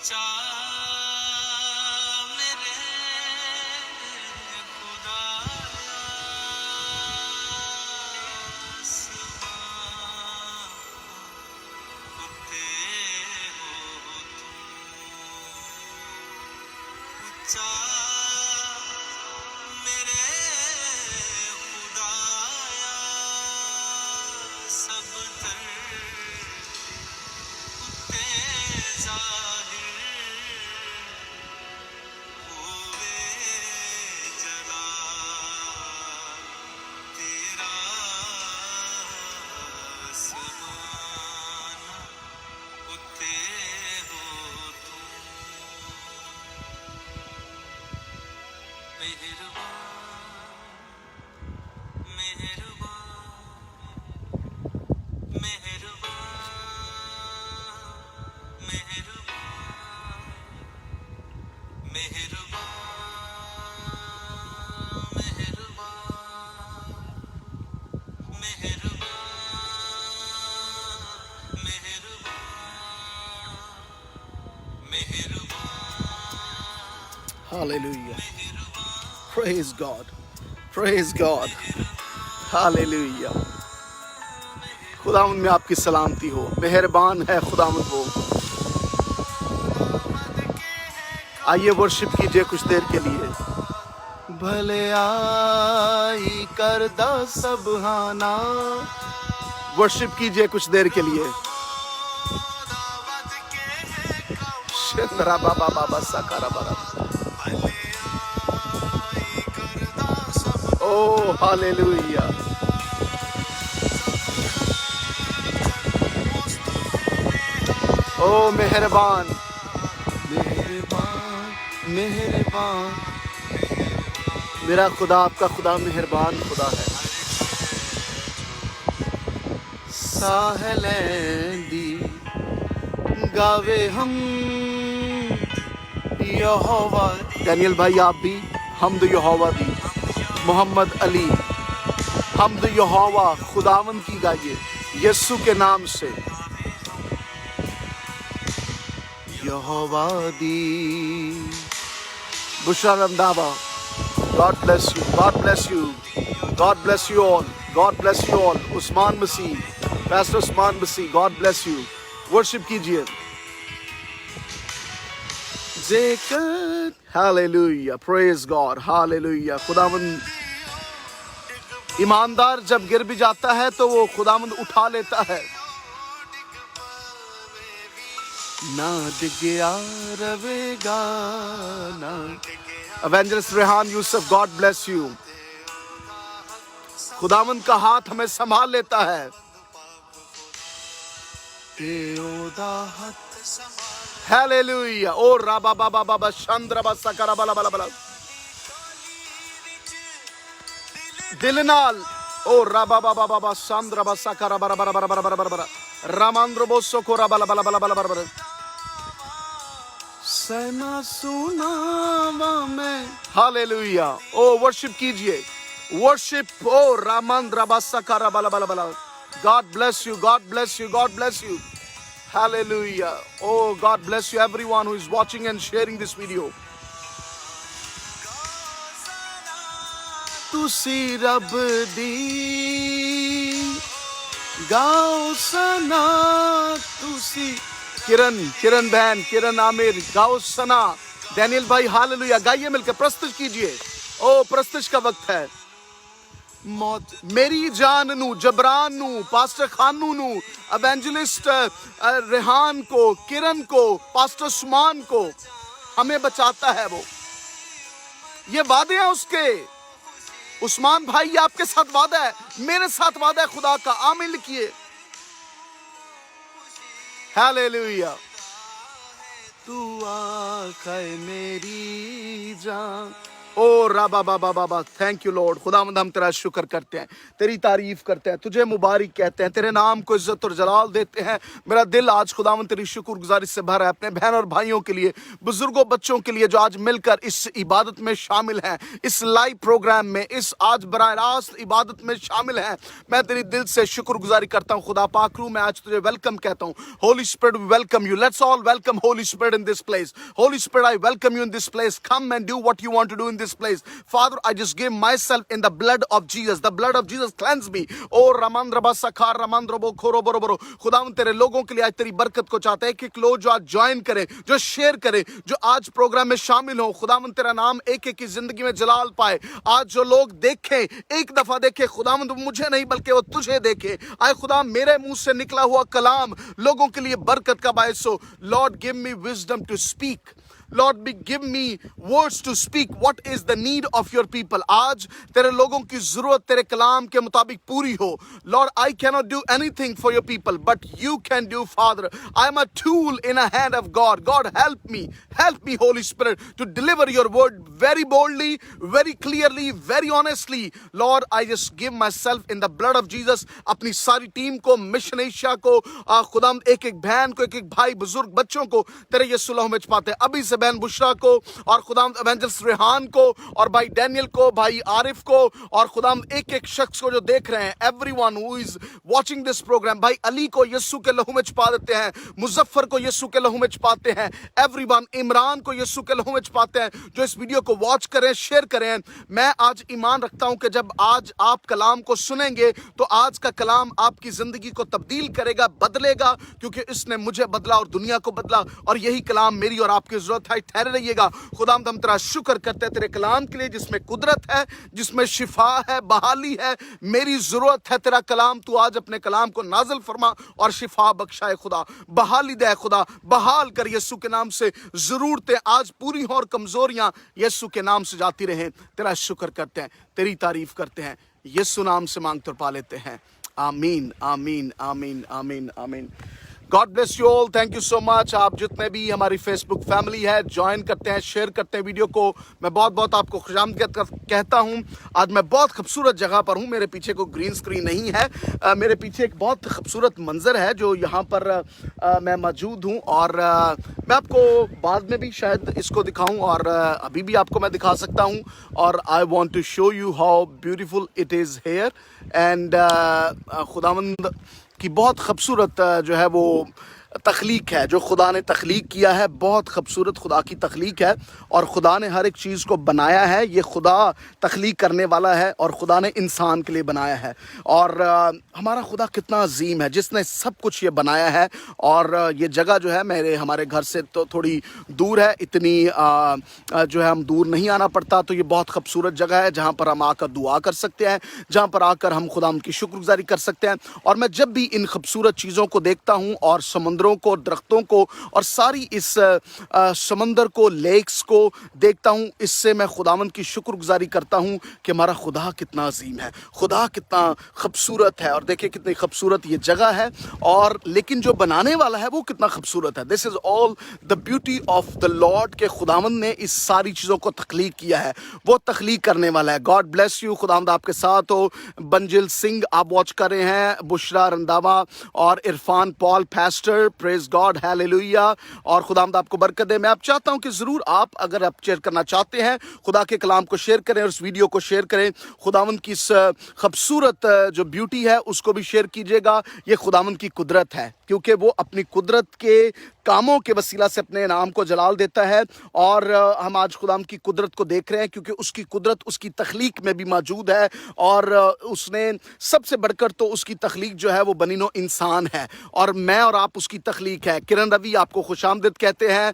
اونچا میرے خدایا آسمان اونچے ہو تم، اونچا میرے خدایا سب تر ظاہر ہوئے جلال تیرا آسمان اتے ہو تم، مہربان مہربان مہربان مہربان مہربان مہربان مہربان مہربان Hallelujah. Praise God. Praise God. Hallelujah. خداوند میں آپ کی سلامتی ہو. مہربان ہے خداوند وہ. آئیے ورشپ کیجئے کچھ دیر کے لیے. بھلے آئی کردہ سبحانہ. ورشپ کیجئے کچھ دیر کے لیے. شندرا بابا بابا سکارا بابا. Oh, hallelujah. Oh, مہربان مہربان مہربان. میرا خدا آپ کا خدا مہربان خدا ہے. ساحلیں دی گاوے ہم یہوہ. ڈینیل بھائی آپ بھی حمد یہوہ دی. محمد علی حمد یہوہ خداوند کی گائیے یسوع کے نام سے. یہوہ دی. بشرا Randhawa. God bless you. God bless you. God bless you all. God bless you all. عثمان مسیح, Pastor عثمان مسیح, God bless you. Worship کیجئے. ذکر. Hallelujah. Praise God. Hallelujah. خداوند ایماندار جب گر بھی جاتا ہے تو وہ خداوند اٹھا لیتا ہے. نہ ڈگیا روے گا نہ. Evangelist Rehan Yusuf, God bless you. خداوند کا ہاتھ ہمیں سنبھال لیتا ہے. ہیلیلویا. او رابا بابا بابا شندر بسا کرا بلا بلا بلا. دل نال. او رابا بابا بابا شندر بسا کرا برا برا برا برا برا برا برا. راماندر بوسو کو را بلا بلا بلا بلا بلا بلا. سنا سنا میں. ہیلیلویا. او ورشپ کیجئے. Worship. Oh, Raman Rabasakara Bala Bala Bala. God bless you. God bless you. God bless you. Hallelujah. Oh, God bless you, everyone who is watching and sharing this video. Tusi Rab di Gao Sana Tusi. Kiran Bhan, Kiran Amir, Gao Sana. Daniel bhai, hallelujah. گائیے مل کے پرستش کیجئے. او پرستش کا وقت ہے. موت میری جان نو, جبران نو, پاسٹر خانو نو, ایونجلسٹ ریحان کو, کرن کو, پاسٹر عثمان کو ہمیں بچاتا ہے وہ. یہ وعدے ہیں اس کے. عثمان بھائی یہ آپ کے ساتھ وعدہ ہے, میرے ساتھ وعدہ ہے خدا کا. آمین لکھیے. ہیلیلویا. تو آقا میری جان ओ राबा बाबा बाबा, थैंक यू लॉर्ड। खुदावंद हम तेरा शुक्र करते हैं, तेरी तारीफ करते हैं, तुझे मुबारक कहते हैं, तेरे नाम को इज्जत और जलाल देते हैं। मेरा दिल आज खुदावंद तेरी शुक्रगुजारी से भरा है, अपने बहन और भाइयों के लिए, बुजुर्गों बच्चों के लिए जो आज मिलकर इस इबादत में शामिल हैं, इस लाइव प्रोग्राम में, इस आज बराह रास्त इबादत में शामिल हैं। मैं तेरी दिल से शुक्रगुजारी करता हूँ खुदा पाक रू। मैं आज तुझे वेलकम कहता हूँ। Holy Spirit we welcome you. Let's all welcome Holy Spirit in this place. Holy Spirit, I welcome you in this place. Come and do what you want to do in this place. Father, I just give myself in the blood of Jesus. The blood of Jesus cleanse me. Oh Ramandra Basakar Ramandra Bo Khoro Boro Boro. खुदावंद तेरे लोगों के लिए आज तेरी बरकत को चाहते हैं कि एक लोग जो आज ज्वाइन करें, जो शेयर करें, जो आज प्रोग्राम में शामिल हो, खुदावंद तेरा नाम एक एक की जिंदगी में जलाल पाए। आज जो लोग देखें, एक दफा देखें खुदावंद, मुझे नहीं बल्कि वो तुझे देखें। आए खुदा मेरे मुंह से निकला हुआ कलाम लोगों के लिए बरकत का बायस हो। Lord give me wisdom to speak. Lord, give me words to speak. What is the need of your people? आज तेरे लोगों की जरूरत तेरे कलाम के मुताबिक पूरी हो। Lord, I cannot do anything for your people, but you can do, Father. I am a tool in a hand of God. God, help me, Holy Spirit, to deliver your word very boldly, very clearly, very honestly. Lord, I just give myself in the blood of Jesus. अपनी सारी team को, mission Asia को, खुदाम एक एक बहन को, एक एक भाई, बुजुर्ग बच्चों को तेरे यीशु नाम में पाते हैं। अभी से बहन बुशरा को और खुदाम एवेंजलिस्ट रेहान को और भाई डैनियल को, भाई आरिफ को और खुदाम एक एक शख्स को जो देख रहे हैं, everyone who is watching this programme, भाई अली को यीशु के लहू में छुपा देते हैं, मुजफ्फर को यीशु के लहू में छुपाते हैं, एवरीवन, इमरान को यीशु के लहू में छुपाते हैं, जो इस वीडियो को वॉच करें, शेयर करें। मैं आज ईमान रखता हूं कि जब आज आप कलाम को सुनेंगे तो आज का कलाम आपकी जिंदगी को तब्दील करेगा, बदलेगा, क्योंकि इसने मुझे बदला और दुनिया को बदला, और यही कलाम मेरी और आपकी जरूरत है। ठहरे रहिएगा। खुदावंद हम तेरा शुक्र करते हैं तेरे कलाम के लिए, जिसमें कुदरत है, जिसमें शिफा है, बहाली है। मेरी जरूरत है तेरा कलाम। तू आज अपने कलाम को नाज़िल फरमा और शिफा बख्शाए खुदा, बहाली दे खुदा, बहाल कर यीशु के नाम से। जरूरतें आज पूरी हो और कमजोरियां यीशु के नाम से जाती रहें। तेरा शुक्र करते हैं, तेरी तारीफ करते हैं, यीशु नाम से मांगते और पा लेते हैं। आमीन आमीन आमीन आमीन आमीन। God bless you all, thank you so much. आप जितने भी हमारी फेसबुक फैमिली है, ज्वाइन करते हैं, शेयर करते हैं वीडियो को, मैं बहुत बहुत आपको खुशामदीद कहता हूं। आज मैं बहुत खूबसूरत जगह पर हूं। मेरे पीछे कोई ग्रीन स्क्रीन नहीं है, मेरे पीछे एक बहुत खूबसूरत मंजर है जो यहाँ पर मैं मौजूद हूँ, और मैं आपको बाद में भी शायद इसको दिखाऊं, और अभी भी आपको मैं दिखा सकता हूँ। और I want to show you how beautiful it is here. And खुदावंद की बहुत खूबसूरत जो है वो तख्लीक है, जो खुदा ने तख्लीक किया है, बहुत खूबसूरत खुदा की तख्लीक है। और खुदा ने हर एक चीज़ को बनाया है। ये खुदा तख्लीक करने वाला है और खुदा ने इंसान के लिए बनाया है। और हमारा खुदा कितना अजीम है जिसने सब कुछ ये बनाया है। और ये जगह जो है हमारे घर से तो थोड़ी दूर है, इतनी जो है हम दूर नहीं आना पड़ता। तो ये बहुत खूबसूरत जगह है जहाँ पर हम आकर दुआ कर सकते हैं, जहाँ पर आकर हम खुदा की शुक्रगुजारी कर सकते हैं। और मैं जब भी इन खूबसूरत चीज़ों को देखता हूँ, और समुद्रों को, दरख्तों को, और सारी इस समंदर को, लेक्स को देखता हूँ, इससे मैं खुदावंद की शुक्रगुजारी करता हूँ कि हमारा खुदा कितना अजीम है, खुदा कितना खूबसूरत है। और देखिए कितनी खूबसूरत ये जगह है, और लेकिन जो बनाने वाला है वो कितना खूबसूरत है। This is all the beauty of the Lord, के खुदावंद ने इस सारी चीज़ों को तख्लीक किया है, वो तख्लीक करने वाला है। गॉड ब्लेस यू, खुदावंद आपके साथ हो। बंजिल सिंह आप वॉच कर रहे हैं, बुशरा रंधावा और Irfan Paul pastor, praise God, hallelujah. और खुदावंद आपको बरकत दे। मैं आप चाहता हूं कि ज़रूर आप अगर आप शेयर करना चाहते हैं, खुदा के कलाम को शेयर करें और इस वीडियो को शेयर करें। खुदावंद की इस खूबसूरत जो ब्यूटी है उसको भी शेयर कीजिएगा। ये खुदावंद की कुदरत है, क्योंकि वो अपनी कुदरत के कामों के वसीला से अपने नाम को जलाल देता है। और हम आज खुदावंद की कुदरत को देख रहे हैं, क्योंकि उसकी कुदरत उसकी तख्लीक में भी मौजूद है। और उसने सबसे बढ़कर तो उसकी तख्लीक जो है वो बनीनो इंसान है, और मैं और आप उसकी तख्लीक है। किरण रवि आपको खुशामदीद कहते हैं।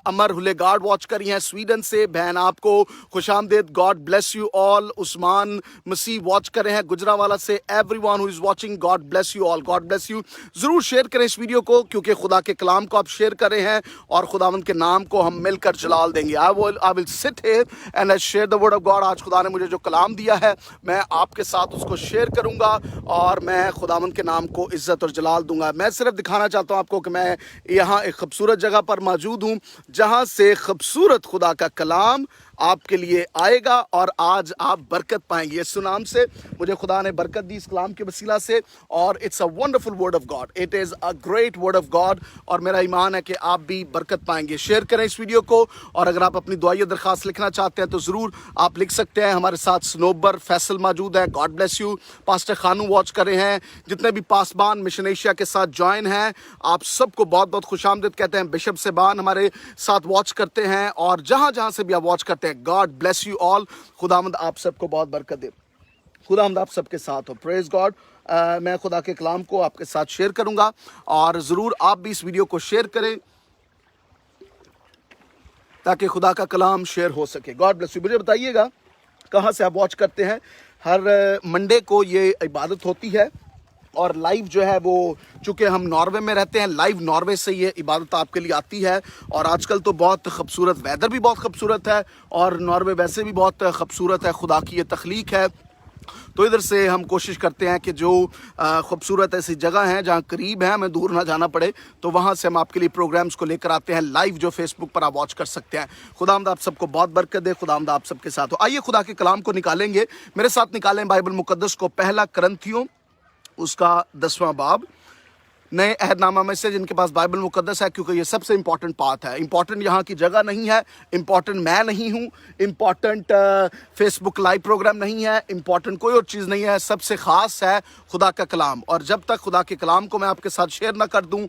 अमर हुलेगार्ड वॉच करी हैं स्वीडन से, बहन आपको खुशामदीद, God bless you all. Usman Masih watch कर रहे हैं गुजरावाला से। Everyone who is watching, God bless you all, God bless you. जरूर शेयर करें इस वीडियो को, क्योंकि खुदा के कलाम को आप शेयर कर रहे हैं और खुदावंद के नाम को हम मिलकर जलाल देंगे। I will sit here and I share the word of God. आज खुदा ने मुझे जो कलाम दिया है मैं आपके साथ उसको शेयर करूंगा, और मैं खुदावंद के नाम को इज्जत और जलाल दूंगा। मैं सिर्फ दिखाना चाहता हूं आपको कि मैं यहाँ एक खूबसूरत जगह पर मौजूद हूँ, जहाँ से खूबसूरत खुदा का कलाम आपके लिए आएगा और आज आप बरकत पाएंगे यीशु नाम से। मुझे खुदा ने बरकत दी इस कलाम के वसीला से और it's a wonderful word of God, it is a great word of God और मेरा ईमान है कि आप भी बरकत पाएंगे। शेयर करें इस वीडियो को और अगर आप अपनी दुआई दरख्वास्त लिखना चाहते हैं तो ज़रूर आप लिख सकते हैं। हमारे साथ स्नोबर फैसल मौजूद है, गॉड ब्लेस यू। पास्टर खानू वॉच कर रहे हैं, जितने भी पासबान मिशन एशिया के साथ ज्वाइन हैं आप सबको बहुत बहुत खुशामदीद कहते हैं। बिशप सेबान हमारे साथ वॉच करते हैं और जहाँ जहाँ से भी आप वॉच करते हैं, गॉड ब्लेस यू ऑल। खुदावंद आप सबको बहुत बरकत दे, खुदावंद आप सबके साथ हो। Praise God. मैं खुदा के कलाम को आपके साथ शेयर करूंगा और ज़रूर आप भी इस वीडियो को शेयर करें ताकि खुदा का कलाम शेयर हो सके। God bless you. मुझे बताइएगा कहाँ से आप वॉच करते हैं। हर मंडे को ये इबादत होती है और लाइव जो है वो, चूँकि हम नॉर्वे में रहते हैं, लाइव नॉर्वे से ये इबादत आपके लिए आती है। और आजकल तो बहुत खूबसूरत वेदर भी बहुत खूबसूरत है और नॉर्वे वैसे भी बहुत खूबसूरत है, खुदा की ये तख्लीक है। तो इधर से हम कोशिश करते हैं कि जो खूबसूरत ऐसी जगह हैं जहाँ करीब है, हमें दूर ना जाना पड़े, तो वहाँ से हम आपके लिए प्रोग्राम्स को लेकर आते हैं लाइव, जो फेसबुक पर आप वॉच कर सकते हैं। खुदावंद आप सबको बहुत बरकत दे, खुदावंद आप सबके साथ हो। आइए खुदा के कलाम को निकालेंगे, मेरे साथ निकालें बाइबल मुकद्दस को, पहला करंथियों उसका 10वां बाब। नए अहदनामा में से जिनके पास बाइबल मुकद्दस है, क्योंकि ये सबसे इंपॉर्टेंट पार्ट है। इंपॉर्टेंट यहाँ की जगह नहीं है, इंपॉर्टेंट मैं नहीं हूँ, इंपॉर्टेंट फेसबुक लाइव प्रोग्राम नहीं है, इंपॉर्टेंट कोई और चीज़ नहीं है, सबसे ख़ास है खुदा का कलाम। और जब तक खुदा के कलाम को मैं आपके साथ शेयर ना कर दूँ,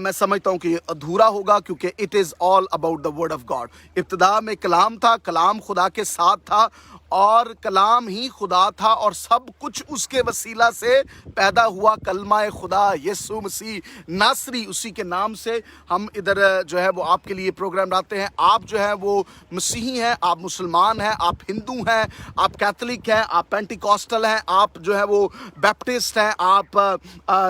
मैं समझता हूँ कि ये अधूरा होगा, क्योंकि it is all about the word of God. इब्तिदा में कलाम था, कलाम खुदा के साथ था और कलाम ही खुदा था और सब कुछ उसके वसीला से पैदा हुआ। कलमा खुदा यीशु मसीह नासरी, उसी के नाम से हम इधर जो है वो आपके लिए प्रोग्राम लाते हैं। आप जो है वो मसीही हैं, आप मुसलमान हैं, आप हिंदू हैं, आप कैथोलिक हैं, आप पेंटिकॉस्टल हैं, आप जो है वो बैप्टिस्ट हैं, आप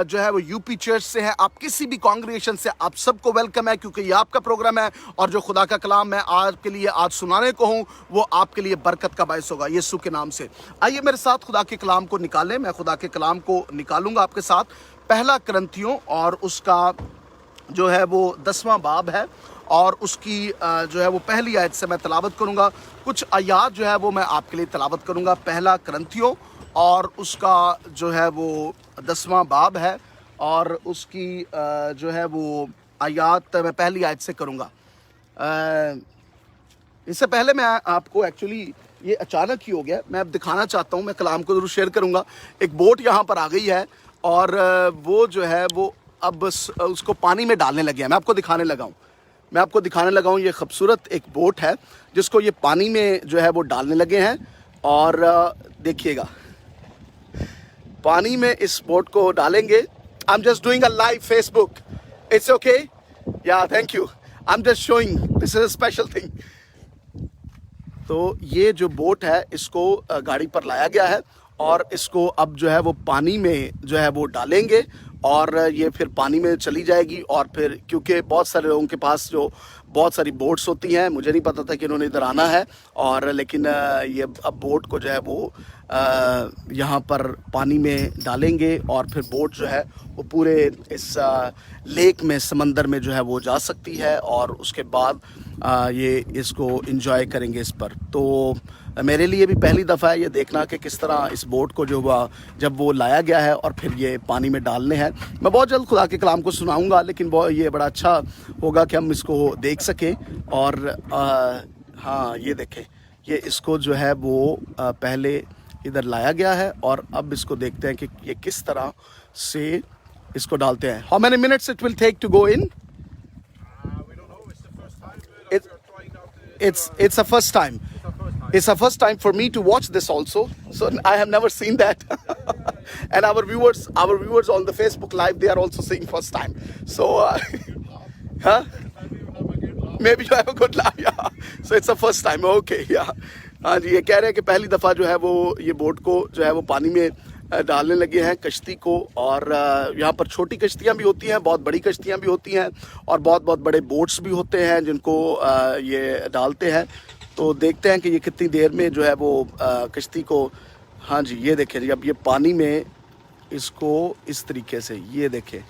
जो है वो यूपी चर्च से हैं, आप किसी भी कांग्रेगेशन से, आप सबको वेलकम है, क्योंकि ये आपका प्रोग्राम है और जो खुदा का कलाम मैं आपके लिए आज सुनाने को हूँ वो आपके लिए बरकत का बायस होगा यीशु के नाम से। आइए मेरे साथ खुदा के कलाम को निकालें। मैं खुदा के कलाम को निकालूंगा आपके साथ, पहला करंथियों और उसका जो है वो 10वां बाब है और उसकी जो है वो पहली आयत से मैं तलावत करूंगा। कुछ आयात जो है वो मैं आपके लिए तलावत करूंगा। पहला करंथियों और उसका जो है वो 10वां बाब है और उसकी जो है वो आयात मैं पहली आयत से करूंगा। इससे पहले मैं आपको, एक्चुअली ये अचानक ही हो गया, मैं अब दिखाना चाहता हूँ, मैं कलाम को ज़रूर शेयर करूँगा। एक बोट यहाँ पर आ गई है और वो जो है वो अब उसको पानी में डालने लगे हैं। मैं आपको दिखाने लगा हूँ ये खूबसूरत एक बोट है जिसको ये पानी में जो है वो डालने लगे हैं। और देखिएगा, पानी में इस बोट को डालेंगे। I am just doing a live Facebook, it's okay, yeah thank you, I am just showing, this is a special thing. तो ये जो बोट है इसको गाड़ी पर लाया गया है और इसको अब जो है वो पानी में जो है वो डालेंगे और ये फिर पानी में चली जाएगी। और फिर क्योंकि बहुत सारे लोगों के पास जो बहुत सारी बोट्स होती हैं, मुझे नहीं पता था कि इन्होंने इधर आना है, और लेकिन ये अब बोट को जो है वो यहाँ पर पानी में डालेंगे और फिर बोट जो है वो पूरे इस लेक में, समंदर में जो है वो जा सकती है और उसके बाद ये इसको एंजॉय करेंगे इस पर। तो मेरे लिए भी पहली दफ़ा है ये देखना कि किस तरह इस बोट को जो जब वो लाया गया है और फिर ये पानी में डालने हैं। मैं बहुत जल्द खुदा के कलाम को सुनाऊंगा, लेकिन ये बड़ा अच्छा होगा कि हम इसको देख सकें। और हाँ, ये देखें, ये इसको जो है वो पहले इधर लाया गया है और अब इसको देखते हैं कि ये किस तरह से इसको डालते हैं। How many minutes it will take to go in? It's a first time. It's a first time for me to watch this also. So I have never seen that. And our viewers on the Facebook Live, they are also seeing first time. So, huh? Maybe you have a good life. Yeah. So it's a first time. Okay. Yeah. हाँ जी, ये कह रहे हैं कि पहली दफ़ा जो है वो ये बोट को जो है वो पानी में डालने लगे हैं, कश्ती को। और यहाँ पर छोटी कश्तियाँ भी होती हैं, बहुत बड़ी कश्तियाँ भी होती हैं और बहुत बहुत बड़े बोट्स भी होते हैं जिनको ये डालते हैं। तो देखते हैं कि ये कितनी देर में जो है वो कश्ती को, हाँ जी, ये देखें जी, अब ये पानी में इसको इस तरीके से, ये देखें,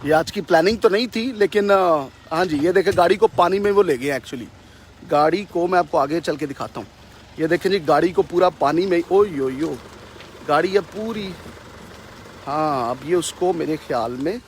ये आज की प्लानिंग तो नहीं थी, लेकिन हाँ जी, ये देखें गाड़ी को पानी में वो ले गए एक्चुअली। गाड़ी को मैं आपको आगे चल के दिखाता हूँ। ये देखें जी, गाड़ी को पूरा पानी में, ओ यो गाड़ी है पूरी। हाँ, अब ये उसको मेरे ख्याल में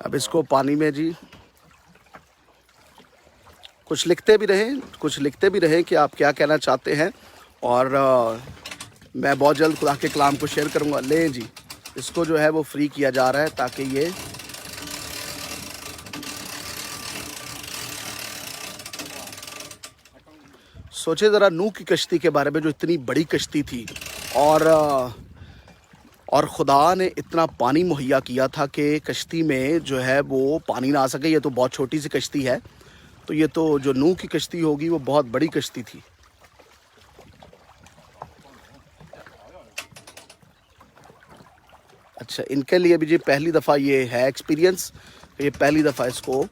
अब इसको पानी में जी कुछ लिखते भी रहें कि आप क्या कहना चाहते हैं, और मैं बहुत जल्द खुदा के कलाम को शेयर करूंगा। लें जी, इसको जो है वो फ्री किया जा रहा है ताकि ये सोचे ज़रा नूह की कश्ती के बारे में, जो इतनी बड़ी कश्ती थी और खुदा ने इतना पानी मुहैया किया था कि कश्ती में जो है वो पानी ना आ सके। ये तो बहुत छोटी सी कश्ती है, तो ये तो जो नूह की कश्ती होगी वो बहुत बड़ी कश्ती थी। अच्छा, इनके लिए भी जी पहली दफ़ा ये है एक्सपीरियंस, ये पहली दफ़ा इसको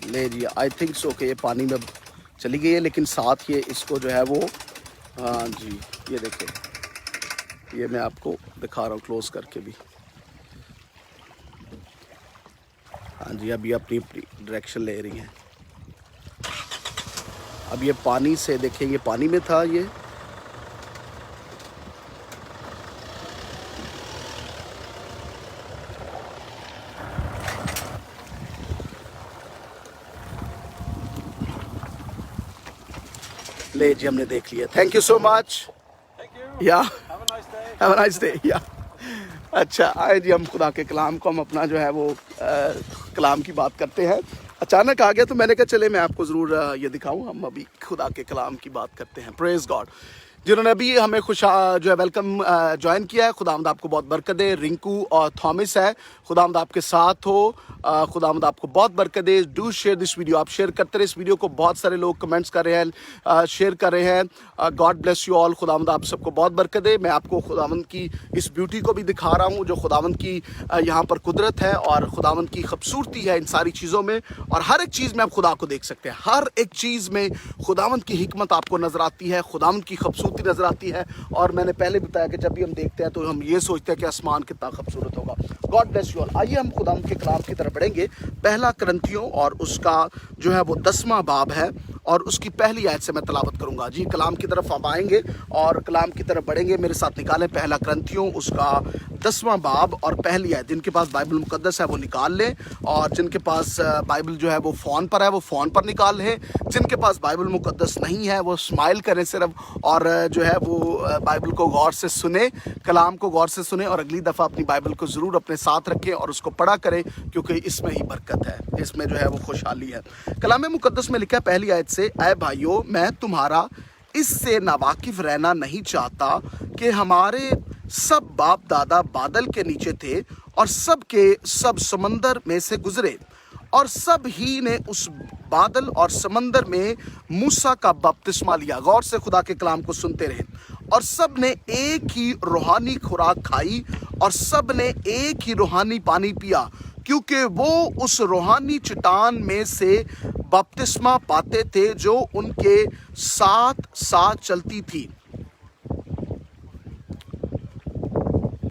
ले जी। आई थिंक सो कि ये पानी में चली गई है, लेकिन साथ ये इसको जो है वो, हाँ जी, ये देखें, ये मैं आपको दिखा रहा हूँ क्लोज करके भी। हाँ जी, अब ये अपनी डायरेक्शन ले रही हैं। अब ये पानी से देखें, ये पानी में था ये, ले जी, हमने देख लिया। Thank you so much. या हैव अ नाइस डे। या अच्छा, आए जी, हम खुदा के कलाम को, हम अपना जो है वो कलाम की बात करते हैं। अचानक आ गया तो मैंने कहा चले मैं आपको ज़रूर ये दिखाऊं। हम अभी खुदा के कलाम की बात करते हैं। Praise God. जिन्होंने अभी हमें जो है वेलकम ज्वाइन किया है, खुदावंद आपको बहुत बरकत दे। रिंकू और थॉमस है, खुदावंद आपके साथ हो, खुदावंद आपको बहुत बरकत दे। डू शेयर दिस वीडियो, आप शेयर करते रहे इस वीडियो को। बहुत सारे लोग कमेंट्स कर रहे हैं, शेयर कर रहे हैं। God bless you all. खुदावंद आप सबको बहुत बरकत दे। मैं आपको खुदावंद की इस ब्यूटी को भी दिखा रहा हूँ, जो खुदावंद की यहाँ पर कुदरत है और खुदावंद की खूबसूरती है इन सारी चीज़ों में। और हर एक चीज़ में आप खुदा को देख सकते हैं, हर एक चीज़ में खुदावंद की हिकमत आपको नज़र आती है, खुदावंद की खूबसूरती नज़र आती है। और मैंने पहले बताया कि जब भी हम देखते हैं तो हम ये सोचते हैं कि आसमान कितना खूबसूरत होगा। God bless you all. आइए हम खुदावंद के कलाम की तरफ बढ़ेंगे। पहला करंथियों और उसका जो है वो 10वां बाब है, और उसकी पहली आयत से मैं तलावत करूंगा। जी, कलाम की तरफ आप आएंगे और कलाम की तरफ बढ़ेंगे। मेरे साथ निकालें पहला करंथियों उसका 10वां बाब और पहली आयत। जिनके पास बाइबल मुकद्दस है वो निकाल लें, और जिनके पास बाइबल जो है वो फ़ोन पर है वो फ़ोन पर निकाल लें। जिनके पास बाइबल मुकद्दस नहीं है वो स्माइल करें सिर्फ, और जो है वो बाइबल को गौर से सुने, कलाम को गौर से सुने, और अगली दफ़ा अपनी बाइबल को ज़रूर अपने साथ रखें और उसको पढ़ा करें, क्योंकि इसमें ही बरकत है, इसमें जो है वो खुशहाली है। कलाम मुकद्दस में लिखा है पहली आयत से, ऐ भाइयों, मैं तुम्हारा इससे नावाकिफ रहना नहीं चाहता कि हमारे सब बाप दादा बादल के नीचे थे और सब के सब समंदर में से गुजरे, और सब ही ने उस बादल और समंदर में मूसा का बपतिस्मा लिया। गौर से खुदा के कलाम को सुनते रहे। और सब ने एक ही रूहानी खुराक खाई, और सब ने एक ही रूहानी पानी पिया, क्योंकि वो उस रूहानी चट्टान में से बपतिस्मा पाते थे जो उनके साथ साथ चलती थी।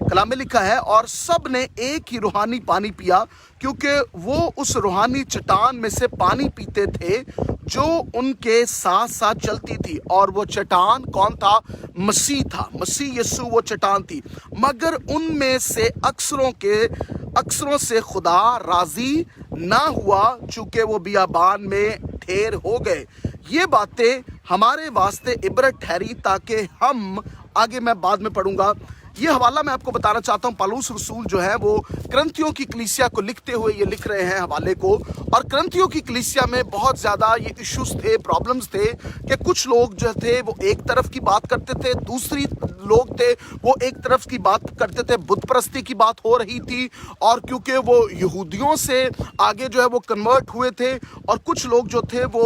कलाम में लिखा है, और सब ने एक ही रूहानी पानी पिया, क्योंकि वो उस रूहानी चट्टान में से पानी पीते थे जो उनके साथ साथ चलती थी। और वो चट्टान कौन था? मसीह था। मसीह यीशु वो चट्टान थी। मगर उनमें से अक्सरों से खुदा राजी ना हुआ, चूंकि वो बियाबान में ढेर हो गए। ये बातें हमारे वास्ते इबरत ठहरी, ताकि हम, आगे मैं बाद में पढ़ूंगा, ये हवाला मैं आपको बताना चाहता हूँ। पौलुस रसूल जो है वो करंथियों की कलीसिया को लिखते हुए ये लिख रहे हैं हवाले को। और करंथियों की कलीसिया में बहुत ज़्यादा ये इश्यूज थे, प्रॉब्लम्स थे, कि कुछ लोग जो थे वो एक तरफ की बात करते थे, दूसरी लोग थे वो एक तरफ की बात करते थे, बुत परस्ती की बात हो रही थी, और क्योंकि वो यहूदियों से आगे जो है वो कन्वर्ट हुए थे और कुछ लोग जो थे वो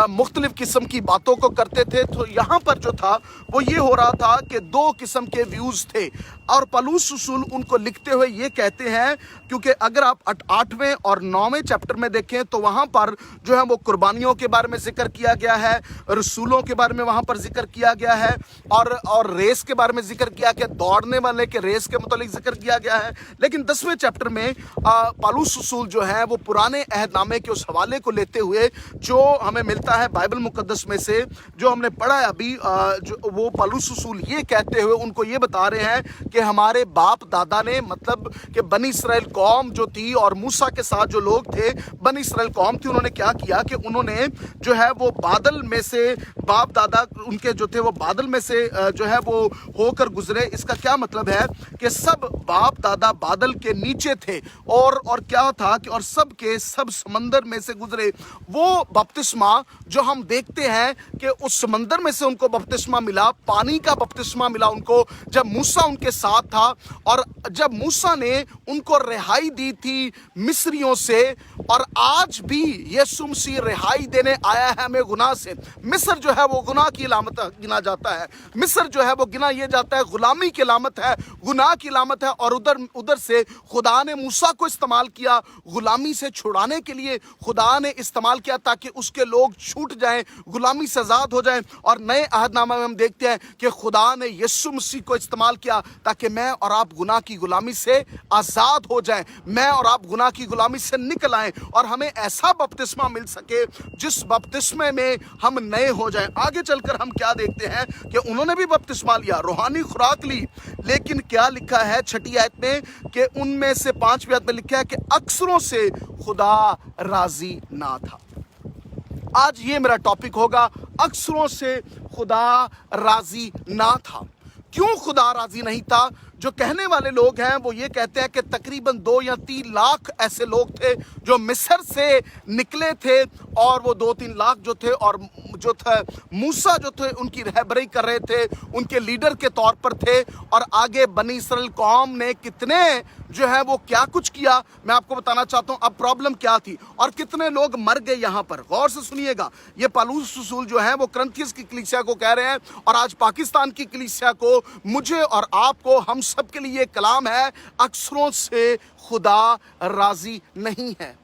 मुख्तलिफ किस्म की बातों को करते थे, तो यहाँ पर जो था वो ये हो रहा था कि दो किस्म के व्यूज़ थे। और पौलुस रसूल उनको लिखते हुए ये कहते हैं, क्योंकि अगर आप 8वें और 9वें चैप्टर में देखें तो वहाँ पर जो है वो कुर्बानियों के बारे में जिक्र किया गया है, रसूलों के बारे में वहाँ पर जिक्र किया गया है, और रेस के बारे में जिक्र किया गया, दौड़ने वाले के रेस के मुतालिक जिक्र किया गया है। लेकिन 10वें चैप्टर में पौलुस रसूल जो है वो पुराने अहदनामे के उस हवाले को लेते हुए जो हमें मिलता है बाइबल मुकद्दस में से, जो हमने पढ़ा है अभी, जो वो पौलुस रसूल ये कहते हुए उनको ये बता रहे हैं कि हमारे बाप दादा ने, मतलब कि बनी इस्राएल कौम जो थी और मूसा के साथ जो लोग थे, बनी इस्राएल कौम थी, उन्होंने क्या किया कि उन्होंने जो है वो बादल में से, बाप दादा उनके जो थे वो बादल में से जो है वो होकर गुजरे। इसका क्या मतलब है कि सब बाप दादा बादल के नीचे थे, और क्या था कि और सब के सब समंदर में से गुजरे। वो बपतिस्मा जो हम देखते हैं कि उस समंदर में से उनको बपतिस्मा मिला, पानी का बपतिस्मा मिला उनको जब मूसा उनके साथ था, और जब मूसा ने उनको रिहाई दी थी मिस्रियों से, और आज भी यीशु मसीह रिहाई देने आया है हमें गुनाह से। मिस्र जो है वो गुनाह की अलामत गिना जाता है, मिस्र जो है वो गिना ये जाता है गुलामी की अलामत है, गुनाह की अलामत है, और उधर से खुदा ने मूसा को इस्तेमाल किया गुलामी से छुड़ाने के लिए, खुदा ने इस्तेमाल किया ताकि उसके लोग छूट जाएं, गुलामी से आज़ाद हो जाएं। और नए अहदनामा में हम देखते हैं कि खुदा ने यीशु मसीह को इस्तेमाल किया ताकि मैं और आप गुनाह की गुलामी से आज़ाद हो जाएं, मैं और आप गुनाह की गुलामी से निकल आएं, और हमें ऐसा बपतिस्मा मिल सके जिस बपतिस्मे में हम नए हो जाएं। आगे चलकर हम क्या देखते हैं कि उन्होंने भी बपतिस्मा लिया, रूहानी खुराक ली, लेकिन क्या लिखा है 6ठी आयत में कि उनमें से 5वीं आयत में लिखा है कि अक्सरों से खुदा राजी ना था। आज ये मेरा टॉपिक होगा, अक्सरों से खुदा राजी ना था। क्यों खुदा राजी नहीं था? जो कहने वाले लोग हैं वो ये कहते हैं कि तकरीबन 2 या 3 लाख ऐसे लोग थे जो मिस्र से निकले थे, और वो 2-3 लाख जो थे, और जो थे मूसा जो थे उनकी रहबरी कर रहे थे, उनके लीडर के तौर पर थे। और आगे बनी इस्राएल कौम ने कितने जो है वो क्या कुछ किया, मैं आपको बताना चाहता हूँ। अब प्रॉब्लम क्या थी और कितने लोग मर गए यहाँ पर, गौर से सुनिएगा। ये पौलुस रसूल जो है वो करंथियस की कलीसिया को कह रहे हैं, और आज पाकिस्तान की कलीसिया को, मुझे और आपको, हम सब के लिए कलाम है, अक्सरों से खुदा राजी नहीं है,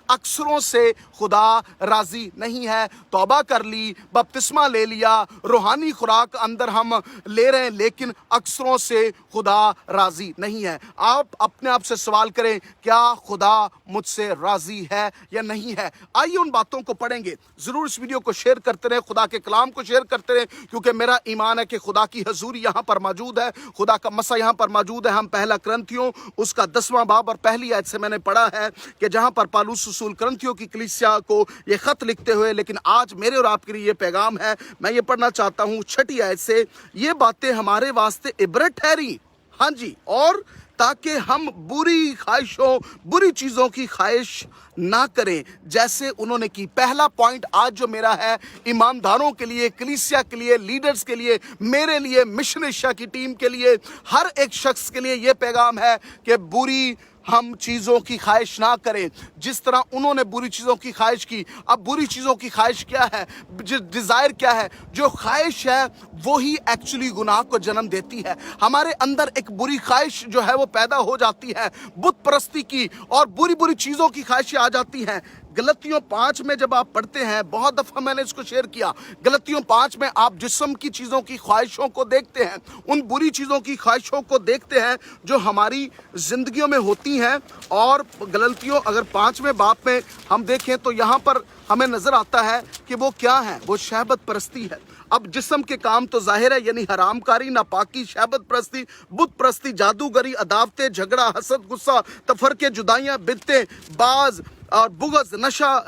अक्सरों से खुदा राजी नहीं है। तौबा कर ली, बपतिस्मा ले लिया, रूहानी खुराक अंदर हम ले रहे हैं, लेकिन अक्सरों से खुदा राजी नहीं है। आप अपने आप से सवाल करें, क्या खुदा मुझसे राजी है या नहीं है? आइए उन बातों को पढ़ेंगे। जरूर इस वीडियो को शेयर करते रहें, खुदा के कलाम को शेयर करते रहें, क्योंकि मेरा ईमान है कि खुदा की हजूरी यहाँ पर मौजूद है, खुदा का मसा यहाँ पर मौजूद है। हम पहला करंथियों उसका 10वां बाब और पहली आयत से मैंने पढ़ा है कि जहाँ पर पौलुस रसूल करंथियों की कलीसिया को ये खत लिखते हुए, लेकिन आज मेरे और आपके लिए ये पैगाम है, मैं ये पढ़ना चाहता हूँ 6ठी आयत से। ये बातें हमारे वास्ते इबरत ठहरी, हाँ जी, और ताकि हम बुरी ख्वाहिशों, बुरी चीज़ों की ख्वाहिश ना करें जैसे उन्होंने की। पहला पॉइंट आज जो मेरा है, ईमानदारों के लिए, कलीसिया के लिए, लीडर्स के लिए, मेरे लिए, मिशन एशिया की टीम के लिए, हर एक शख्स के लिए ये पैगाम है कि बुरी हम चीज़ों की ख्वाहिश ना करें जिस तरह उन्होंने बुरी चीज़ों की ख्वाहिश की। अब बुरी चीज़ों की ख्वाहिश क्या है, डिज़ायर क्या है? जो ख्वाहिश है वो ही एक्चुअली गुनाह को जन्म देती है। हमारे अंदर एक बुरी ख्वाहिश जो है वो पैदा हो जाती है बुत परस्ती की, और बुरी बुरी चीज़ों की ख्वाहिशें आ जाती हैं। गलतियों 5 में जब आप पढ़ते हैं, बहुत दफ़ा मैंने इसको शेयर किया, गलतियों 5 में आप जिस्म की चीज़ों की ख्वाहिशों को देखते हैं, उन बुरी चीज़ों की ख्वाहिशों को देखते हैं जो हमारी ज़िंदगियों में होती हैं। और गलतियों अगर 5वें बाब में हम देखें तो यहाँ पर हमें नज़र आता है कि वो क्या है, वो शहबत परस्ती है। अब जिस्म के काम तो जाहिर है, यानी हरामकारी, नापाकी, शहबत परस्ती, बुत परस्ती, जादूगरी, अदावतें, झगड़ा, हसद, गुस्सा, तफरके, जुदाइयाँ, बिदतें, बाज और बुगज,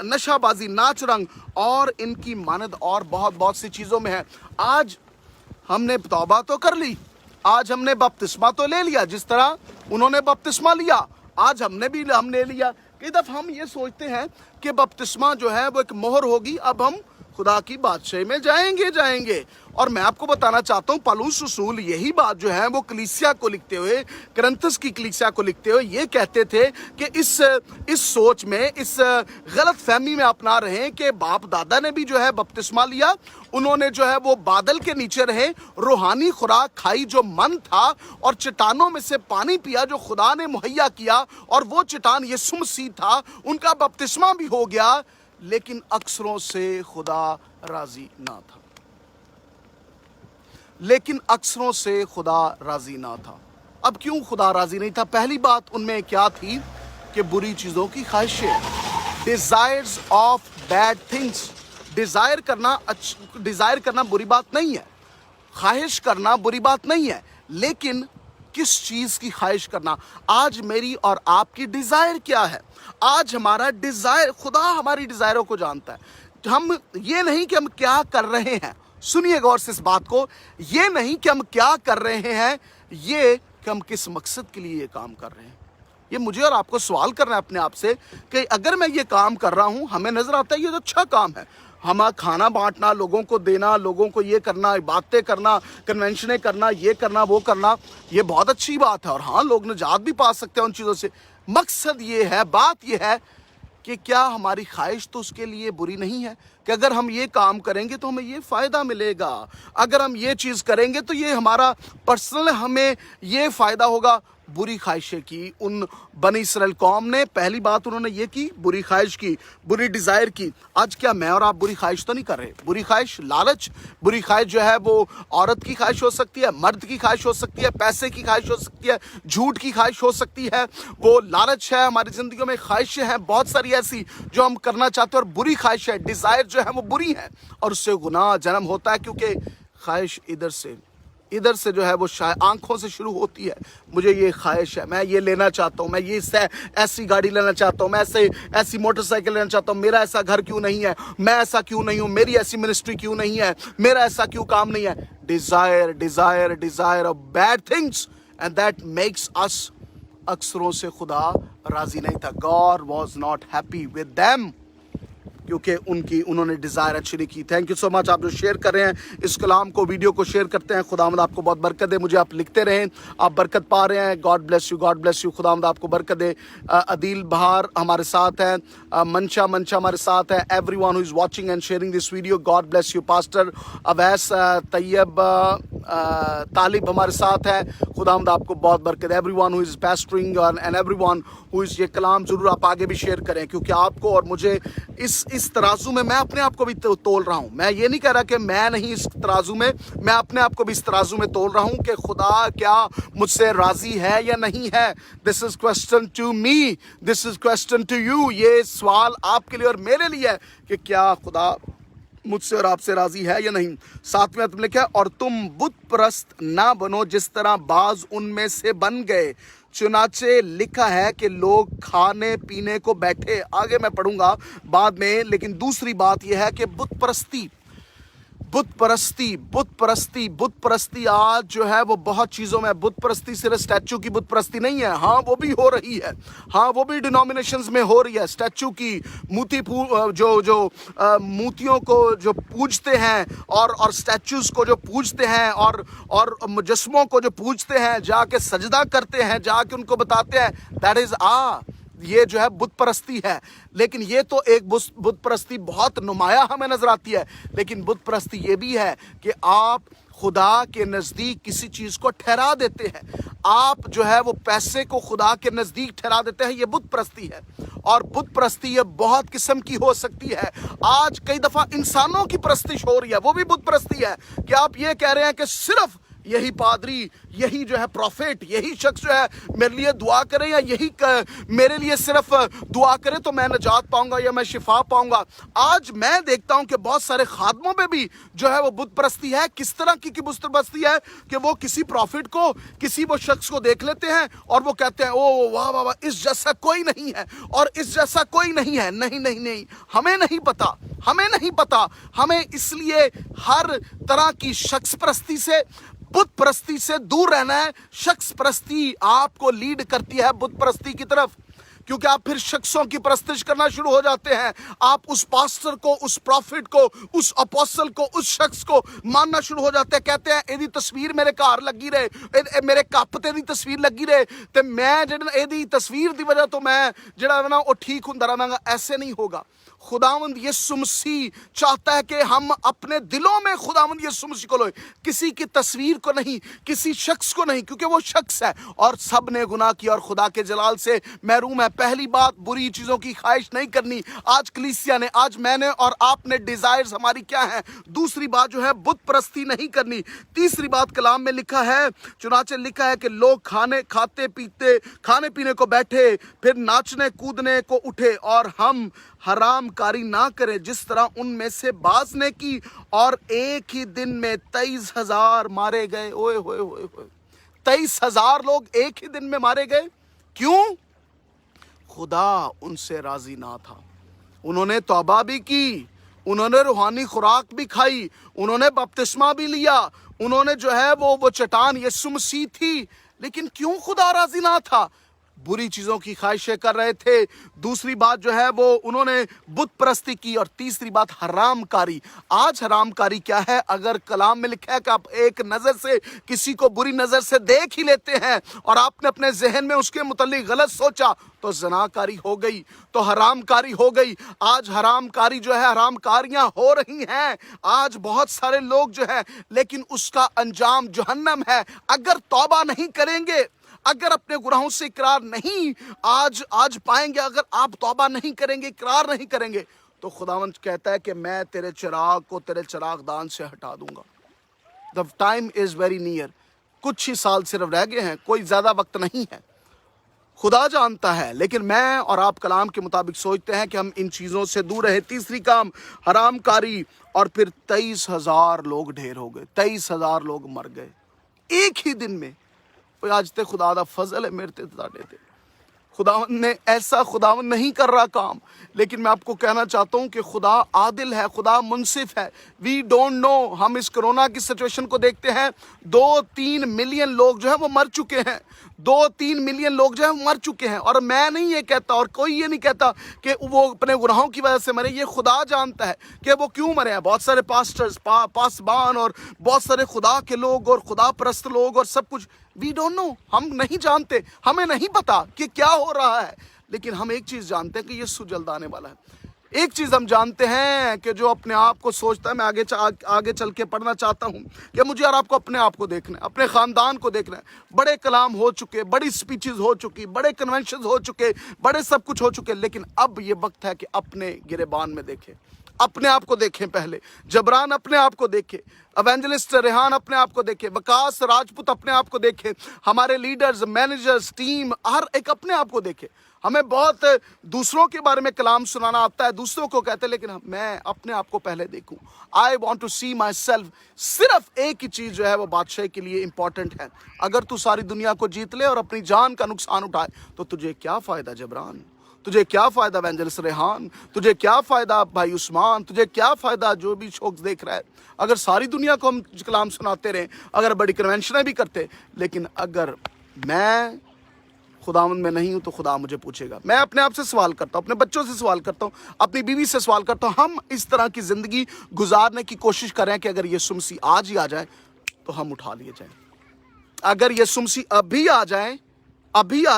नशाबाजी, नाच रंग और इनकी मानद और बहुत सी चीज़ों में है। आज हमने तौबा तो कर ली, आज हमने बपतिस्मा तो ले लिया, जिस तरह उन्होंने बपतिस्मा लिया आज हमने ले लिया। कई दफ़ा हम ये सोचते हैं कि बपतिस्मा जो है वो एक मोहर होगी, अब हम खुदा की बादशाही में जाएंगे। और मैं आपको बताना चाहता हूँ पौलुस रसूल यही बात जो है वो कलीसिया को लिखते हुए, करंथस की कलीसिया को लिखते हुए ये कहते थे कि इस सोच में, इस गलत फहमी में अपना रहे कि बाप दादा ने भी जो है बपतिस्मा लिया, उन्होंने जो है वो बादल के नीचे रहे, रूहानी खुराक खाई जो मन था, और चट्टानों में से पानी पिया जो खुदा ने मुहैया किया, और वो चट्टान यीशु मसीह था, उनका बपतिस्मा भी हो गया, लेकिन अक्सरों से खुदा राजी ना था। लेकिन अक्सरों से खुदा राजी ना था। अब क्यों खुदा राजी नहीं था? पहली बात उनमें क्या थी कि बुरी चीजों की ख्वाहिशें, desires of bad things. Desire करना बुरी बात नहीं है, ख्वाहिश करना बुरी बात नहीं है, लेकिन किस चीज की ख्वाहिश करना। आज मेरी और आपकी डिजायर क्या है? आज हमारा डिजायर, खुदा हमारी डिजायरों को जानता है। हम ये नहीं कि हम क्या कर रहे हैं, सुनिए गौर से इस बात को, ये नहीं कि हम क्या कर रहे हैं, ये कि हम किस मकसद के लिए ये काम कर रहे हैं। ये मुझे और आपको सवाल करना है अपने आप से कि अगर मैं ये काम कर रहा हूं, हमें नजर आता है ये तो अच्छा काम है, हम खाना बांटना, लोगों को देना, लोगों को ये करना, बातें करना, कन्वेंशनें करना, ये करना, वो करना, ये बहुत अच्छी बात है, और हाँ लोग निजात भी पा सकते हैं उन चीज़ों से। मकसद ये है, बात ये है कि क्या हमारी ख्वाहिश तो उसके लिए बुरी नहीं है कि अगर हम ये काम करेंगे तो हमें ये फ़ायदा मिलेगा, अगर हम ये चीज़ करेंगे तो ये हमारा पर्सनल, हमें ये फ़ायदा होगा। बुरी ख्वाहिशें की उन बनी इसराइल कौम ने, पहली बात उन्होंने ये की, बुरी ख्वाहिश की, बुरी डिज़ायर की। आज क्या मैं और आप बुरी ख्वाहिश तो नहीं कर रहे? बुरी ख्वाहिश, लालच, बुरी ख्वाहिश जो है वो औरत की ख्वाहिश हो सकती है, मर्द की ख्वाहिश हो सकती है, पैसे की ख्वाहिश हो सकती है, झूठ की ख्वाहिश हो सकती है, वो लालच है। हमारी ज़िंदगी में ख्वाहिशें हैं बहुत सारी ऐसी जो हम करना चाहते हैं, और बुरी ख्वाहिश है, डिज़ायर जो है वो बुरी है, और उससे गुनाह जन्म होता है, क्योंकि ख्वाहिश इधर से जो है वो शायद आंखों से शुरू होती है। मुझे ये ख्वाहिश है, मैं ये लेना चाहता हूँ, मैं ये ऐसी गाड़ी लेना चाहता हूँ, मैं ऐसी मोटरसाइकिल लेना चाहता हूँ, मेरा ऐसा घर क्यों नहीं है, मैं ऐसा क्यों नहीं हूँ, मेरी ऐसी मिनिस्ट्री क्यों नहीं है, मेरा ऐसा क्यों काम नहीं है। Desire of bad things, and that makes us, अक्सरों से खुदा राजी नहीं था। God was not happy with them, क्योंकि उन्होंने डिज़ायर अच्छी नहीं की। थैंक यू सो मच आप जो शेयर कर रहे हैं इस कलाम को, वीडियो को शेयर करते हैं। खुदावंद आपको बहुत बरकत दे, मुझे आप लिखते रहें, आप बरकत पा रहे हैं। गॉड ब्लेस यू, खुदावंद आपको बरकत दे। अदील बहार हमारे साथ हैं, मंशा हमारे साथ है, everyone who is watching and sharing this video, God bless you. Pastor Awais Tayyab Talib हमारे साथ है, खुदावंद आपको बहुत बरकत। Everyone who is pastoring and everyone who is, ये कलाम ज़रूर आप आगे भी शेयर करें, क्योंकि आपको और मुझे इस तराजू में, मैं अपने आप को भी तोल रहा हूँ। मैं ये नहीं कह रहा कि मैं नहीं इस तराजू में, मैं अपने आप को भी इस तराजू में तोल रहा हूँ कि खुदा क्या मुझसे राजी है या नहीं है। This is question to me, this is question to you. ये सवाल आपके लिए और मेरे लिए है कि क्या खुदा मुझसे और आपसे राजी है या नहीं। सातवें अंत में लिखा है, और तुम बुत परस्त ना बनो जिस तरह बाज उनमें से बन गए, चुनाचे लिखा है कि लोग खाने पीने को बैठे। आगे मैं पढ़ूंगा बाद में, लेकिन दूसरी बात यह है कि बुत परस्ती आज जो है वो बहुत चीज़ों में, बुत परस्ती सिर्फ स्टैचू की बुत परस्ती नहीं है, हाँ वो भी हो रही है, हाँ वो भी डिनोमिनेशंस में हो रही है। स्टैचू की मूर्तियों को जो पूजते हैं, और स्टैचूज को जो पूजते हैं, और मुजस्मों को जो पूजते हैं, जाके सजदा करते हैं, जाके उनको बताते हैं दैट इज ये जो है बुत परस्ती है। लेकिन ये तो एक बुत परस्ती बहुत नुमाया हमें नजर आती है, लेकिन बुत परस्ती ये भी है कि आप खुदा के नज़दीक किसी चीज़ को ठहरा देते हैं, आप जो है वो पैसे को खुदा के नज़दीक ठहरा देते हैं, ये बुत परस्ती है। और बुत परस्ती ये बहुत किस्म की हो सकती है। आज कई दफ़ा इंसानों की परस्तिश हो रही है, वो भी बुत परस्ती है कि आप ये कह रहे हैं कि सिर्फ यही पादरी, यही जो है प्रॉफिट, यही शख्स जो है मेरे लिए दुआ करे, या यही मेरे लिए सिर्फ दुआ करे तो मैं नजात पाऊंगा या मैं शिफा पाऊंगा। आज मैं देखता हूं कि बहुत सारे खादमों पे भी जो है वो बुत परस्ती है। किस तरह की बुत परस्ती है कि वो किसी प्रॉफिट को, किसी वो शख्स को देख लेते हैं और वो कहते हैं ओ वाह वाह वाह, इस जैसा कोई नहीं है, और इस जैसा कोई नहीं है। नहीं, हमें नहीं पता, हमें इसलिए हर तरह की शख्स परस्ती से, बुत परस्ती से दूर रहना है। शख्स परस्ती आपको लीड करती है बुत परस्ती की तरफ। क्योंकि आप फिर शख्सों की परस्तिश करना शुरू हो जाते हैं। आप उस पास्टर को, उस प्रॉफिट को, उस अपोस्टल को, उस शख्स को मानना शुरू हो जाते हैं। कहते हैं एदी तस्वीर मेरे घर लगी रहे, मेरे कप ते दी तस्वीर लगी रहे ते मैं जिहड़ा एदी तस्वीर दी वजह तो मैं जिहड़ा है ना वो ठीक हुंदा रहांगा। ऐसे नहीं होगा। खुदावंद यीशु मसीह चाहता है कि हम अपने दिलों में खुदावंद यीशु मसीह को लोए, किसी की तस्वीर को नहीं, किसी शख्स को नहीं, क्योंकि वो शख्स है और सब ने गुनाह किया और खुदा के जलाल से महरूम है। पहली बात, बुरी चीज़ों की ख्वाहिश नहीं करनी। आज कलीसिया ने, आज मैंने और आपने डिज़ायर्स हमारी क्या है। दूसरी बात जो है, बुत परस्ती नहीं करनी। तीसरी बात कलाम में लिखा है, चुनाचे लिखा है कि लोग खाने पीने को बैठे, फिर नाचने कूदने को उठे और हम हराम कारी ना करें जिस तरह उनमें से बाज ने की, और एक ही दिन में 23,000 मारे गए। ओए होए होए होए, 23,000 लोग एक ही दिन में मारे गए। क्यों? खुदा उनसे राजी ना था। उन्होंने तौबा भी की, उन्होंने रूहानी खुराक भी खाई, उन्होंने बपतिस्मा भी लिया, उन्होंने जो है वो चट्टान यीशु मसीह थी, लेकिन क्यों खुदा राजी ना था? बुरी चीज़ों की ख्वाहिशें कर रहे थे। दूसरी बात जो है वो उन्होंने बुत परस्ती की, और तीसरी बात हरामकारी। आज हरामकारी क्या है? अगर कलाम में लिखा है कि आप एक नज़र से किसी को बुरी नज़र से देख ही लेते हैं और आपने अपने जहन में उसके मुतल्लिक गलत सोचा तो ज़नाकारी हो गई, तो हरामकारी हो गई। आज हरामकारी जो है, हरामकारियां हो रही हैं आज बहुत सारे लोग जो है, लेकिन उसका अंजाम जहन्नम है। अगर तौबा नहीं करेंगे, अगर अपने गुनाहों से इकरार नहीं आज पाएंगे, अगर आप तौबा नहीं करेंगे, इकरार नहीं करेंगे, तो खुदावंद कहता है कि मैं तेरे चिराग को तेरे चिरागदान से हटा दूंगा। The time is very near. कुछ ही साल सिर्फ रह गए हैं, कोई ज्यादा वक्त नहीं है। खुदा जानता है, लेकिन मैं और आप कलाम के मुताबिक सोचते हैं कि हम इन चीज़ों से दूर रहे। तीसरी काम, हरामकारी। और फिर 23,000 लोग ढेर हो गए, 23,000 लोग मर गए एक ही दिन में। आज ते खुदा दा फजल है मेरे ते तुहाडे ते। खुदावंद ने ऐसा, खुदावंद नहीं कर रहा काम, लेकिन मैं आपको कहना चाहता हूँ कि खुदा आदिल है, खुदा मुनसिफ है। We don't know. हम इस कोरोना की सिचुएशन को देखते हैं, 2-3 मिलियन लोग जो है वो मर चुके हैं, 2-3 मिलियन लोग जो है मर चुके हैं। और मैं नहीं ये कहता और कोई ये नहीं कहता कि वो अपने गुनाहों की वजह से मरे, ये खुदा जानता है कि वो क्यों मरे हैं। बहुत सारे पास्टर्स, पासबान और बहुत सारे खुदा के लोग और खुदा परस्त लोग और सब कुछ, वी डोंट नो, हम नहीं जानते, हमें नहीं पता कि क्या हो रहा है। लेकिन हम एक चीज़ जानते हैं कि यीशु जल्द आने वाला है। एक चीज़ हम जानते हैं कि जो अपने आप को सोचता है, मैं आगे चल के पढ़ना चाहता हूँ कि मुझे और आपको अपने आप को देखना है, अपने ख़ानदान को देखना है। बड़े कलाम हो चुके, बड़ी स्पीचेस हो चुकी, बड़े कन्वेंशन हो चुके, बड़े सब कुछ हो चुके, लेकिन अब ये वक्त है कि अपने गिरेबान में देखें, अपने आप को देखें। पहले जबरान अपने आप को देखे, एवेंजलिस्ट रेहान अपने आप को देखे, वकास राजपूत अपने आप को देखे, हमारे लीडर्स, मैनेजर्स, टीम, हर एक अपने आप को देखे। हमें बहुत दूसरों के बारे में कलाम सुनाना आता है, दूसरों को कहते हैं, लेकिन मैं अपने आप को पहले देखूं। I want to see myself. सिर्फ एक ही चीज़ जो है वो बादशाह के लिए इंपॉर्टेंट है। अगर तू सारी दुनिया को जीत ले और अपनी जान का नुकसान उठाए तो तुझे क्या फ़ायदा जबरान, तुझे क्या फ़ायदा एवेंजलिस्ट रेहान, तुझे क्या फ़ायदा भाई उस्मान, तुझे क्या फ़ायदा जो भी शोक देख रहा है। अगर सारी दुनिया को हम कलाम सुनाते रहें, अगर बड़ी कन्वेंशनें भी करते, लेकिन अगर मैं खुदावंद में नहीं हूँ तो खुदा मुझे पूछेगा। मैं अपने आप से सवाल करता हूँ, अपने बच्चों से सवाल करता हूँ, अपनी बीवी से सवाल करता हूँ। हम इस तरह की ज़िंदगी गुजारने की कोशिश करें कि अगर यीशु मसीह आज ही आ जाए तो हम उठा लिए जाएं। अगर यीशु मसीह अभी आ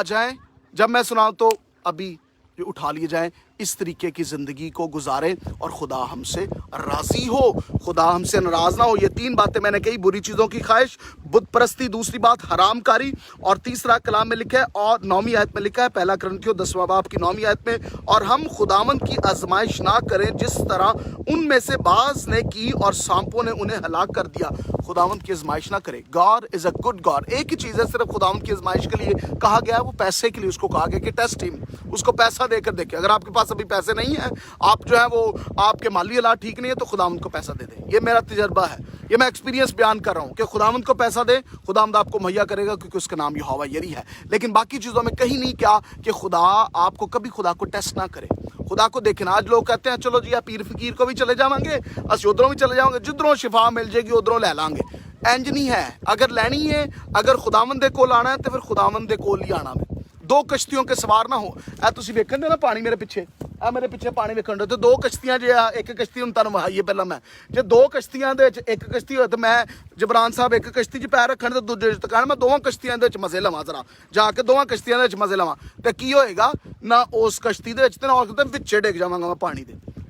जाए, जब मैं सुनाऊँ तो अभी उठा लिए जाएं, इस तरीके की ज़िंदगी को गुजारें और खुदा हमसे राज़ी हो, खुदा हमसे नाराज़ ना हो। ये 3 बातें मैंने कही, बुरी चीज़ों की ख्वाहिश, बुत परस्ती, दूसरी बात हरामकारी, और तीसरा कलाम में लिखा है और 9वीं आयत में लिखा है, पहला कुरिन्थियों 10वां बाब की 9वीं आयत में, और हम खुदावंद की आजमाइश ना करें जिस तरह उनमें से बाज़ ने की और सांपों ने उन्हें हलाक कर दिया। खुदावंद की आजमाइश ना करें। God is a good God. एक ही चीज़ है सिर्फ खुदावंद की आजमाइश के लिए कहा गया है, वो पैसे के लिए उसको कहा गया कि टेस्ट हिम, उसको पैसा देकर देखे। अगर आपके पास अभी पैसे नहीं है, आप जो है वो आपके माली हालात ठीक नहीं है, तो खुदावंद को पैसा दे दें। ये मेरा तजर्बा है, ये मैं एक्सपीरियंस बयान कर रहा हूँ कि खुदावंद को पैसा दे, खुदावंद आपको मुहैया करेगा, क्योंकि उसका नाम यहोवा यरी है। लेकिन बाकी चीज़ों में कहीं नहीं क्या कि खुदा आपको कभी खुदा को टेस्ट ना करे, खुदा को देखना। आज लोग कहते हैं चलो जी आप पीर फकीर को भी चले जाएंगे, असि उधरों भी चले जाएंगे, जिधरों शिफा मिल जाएगी उधरों ले लांगे। इंज नहीं है। अगर लैनी है, अगर खुदावंद दे कोल आना है तो फिर खुदावंद दे कोल ही आना है। ਦੋ ਕਸ਼ਤੀਆਂ ਕੇ ਸਵਾਰ ਨਾ ਹੋ। ਇਹ ਤੁਸੀਂ ਵੇਖਣ ਦੇ ਨਾ ਪਾਣੀ ਮੇਰੇ ਪਿੱਛੇ, ਇਹ ਮੇਰੇ ਪਿੱਛੇ ਪਾਣੀ ਵੇਖਣ ਦੇ, ਤੇ ਦੋ ਕਸ਼ਤੀਆਂ ਜੇ ਆ, ਇੱਕ ਕਸ਼ਤੀ ਹੁਣ ਤੁਹਾਨੂੰ ਵਹਾਈਏ ਪਹਿਲਾਂ ਮੈਂ, ਜੇ ਦੋ ਕਸ਼ਤੀਆਂ ਦੇ ਵਿੱਚ ਇੱਕ ਕਸ਼ਤੀ ਹੋਏ ਤੇ ਮੈਂ ਜਬਰਾਨ ਸਾਹਿਬ ਇੱਕ ਕਸ਼ਤੀ 'ਚ ਪੈਰ ਰੱਖਣ ਤੇ ਦੂਜੇ 'ਚ ਟਿਕਾਣ, ਮੈਂ ਦੋਵਾਂ ਕਸ਼ਤੀਆਂ ਦੇ ਵਿੱਚ ਮਜ਼ੇ ਲਵਾਂ, ਜ਼ਰਾ ਜਾ ਕੇ ਦੋਵਾਂ ਕਸ਼ਤੀਆਂ ਦੇ ਵਿੱਚ ਮਜ਼ੇ ਲਵਾਂ, ਤੇ ਕੀ ਹੋਏਗਾ ਨਾ ਉਸ ਕਸ਼ਤੀ ਦੇ ਵਿੱਚ ਤੇ ਨਾ ਉਸ ਦੇ ਵਿੱਚੇ ਡਿੱਗ ਜਾਵਾਂਗਾ ਮੈਂ,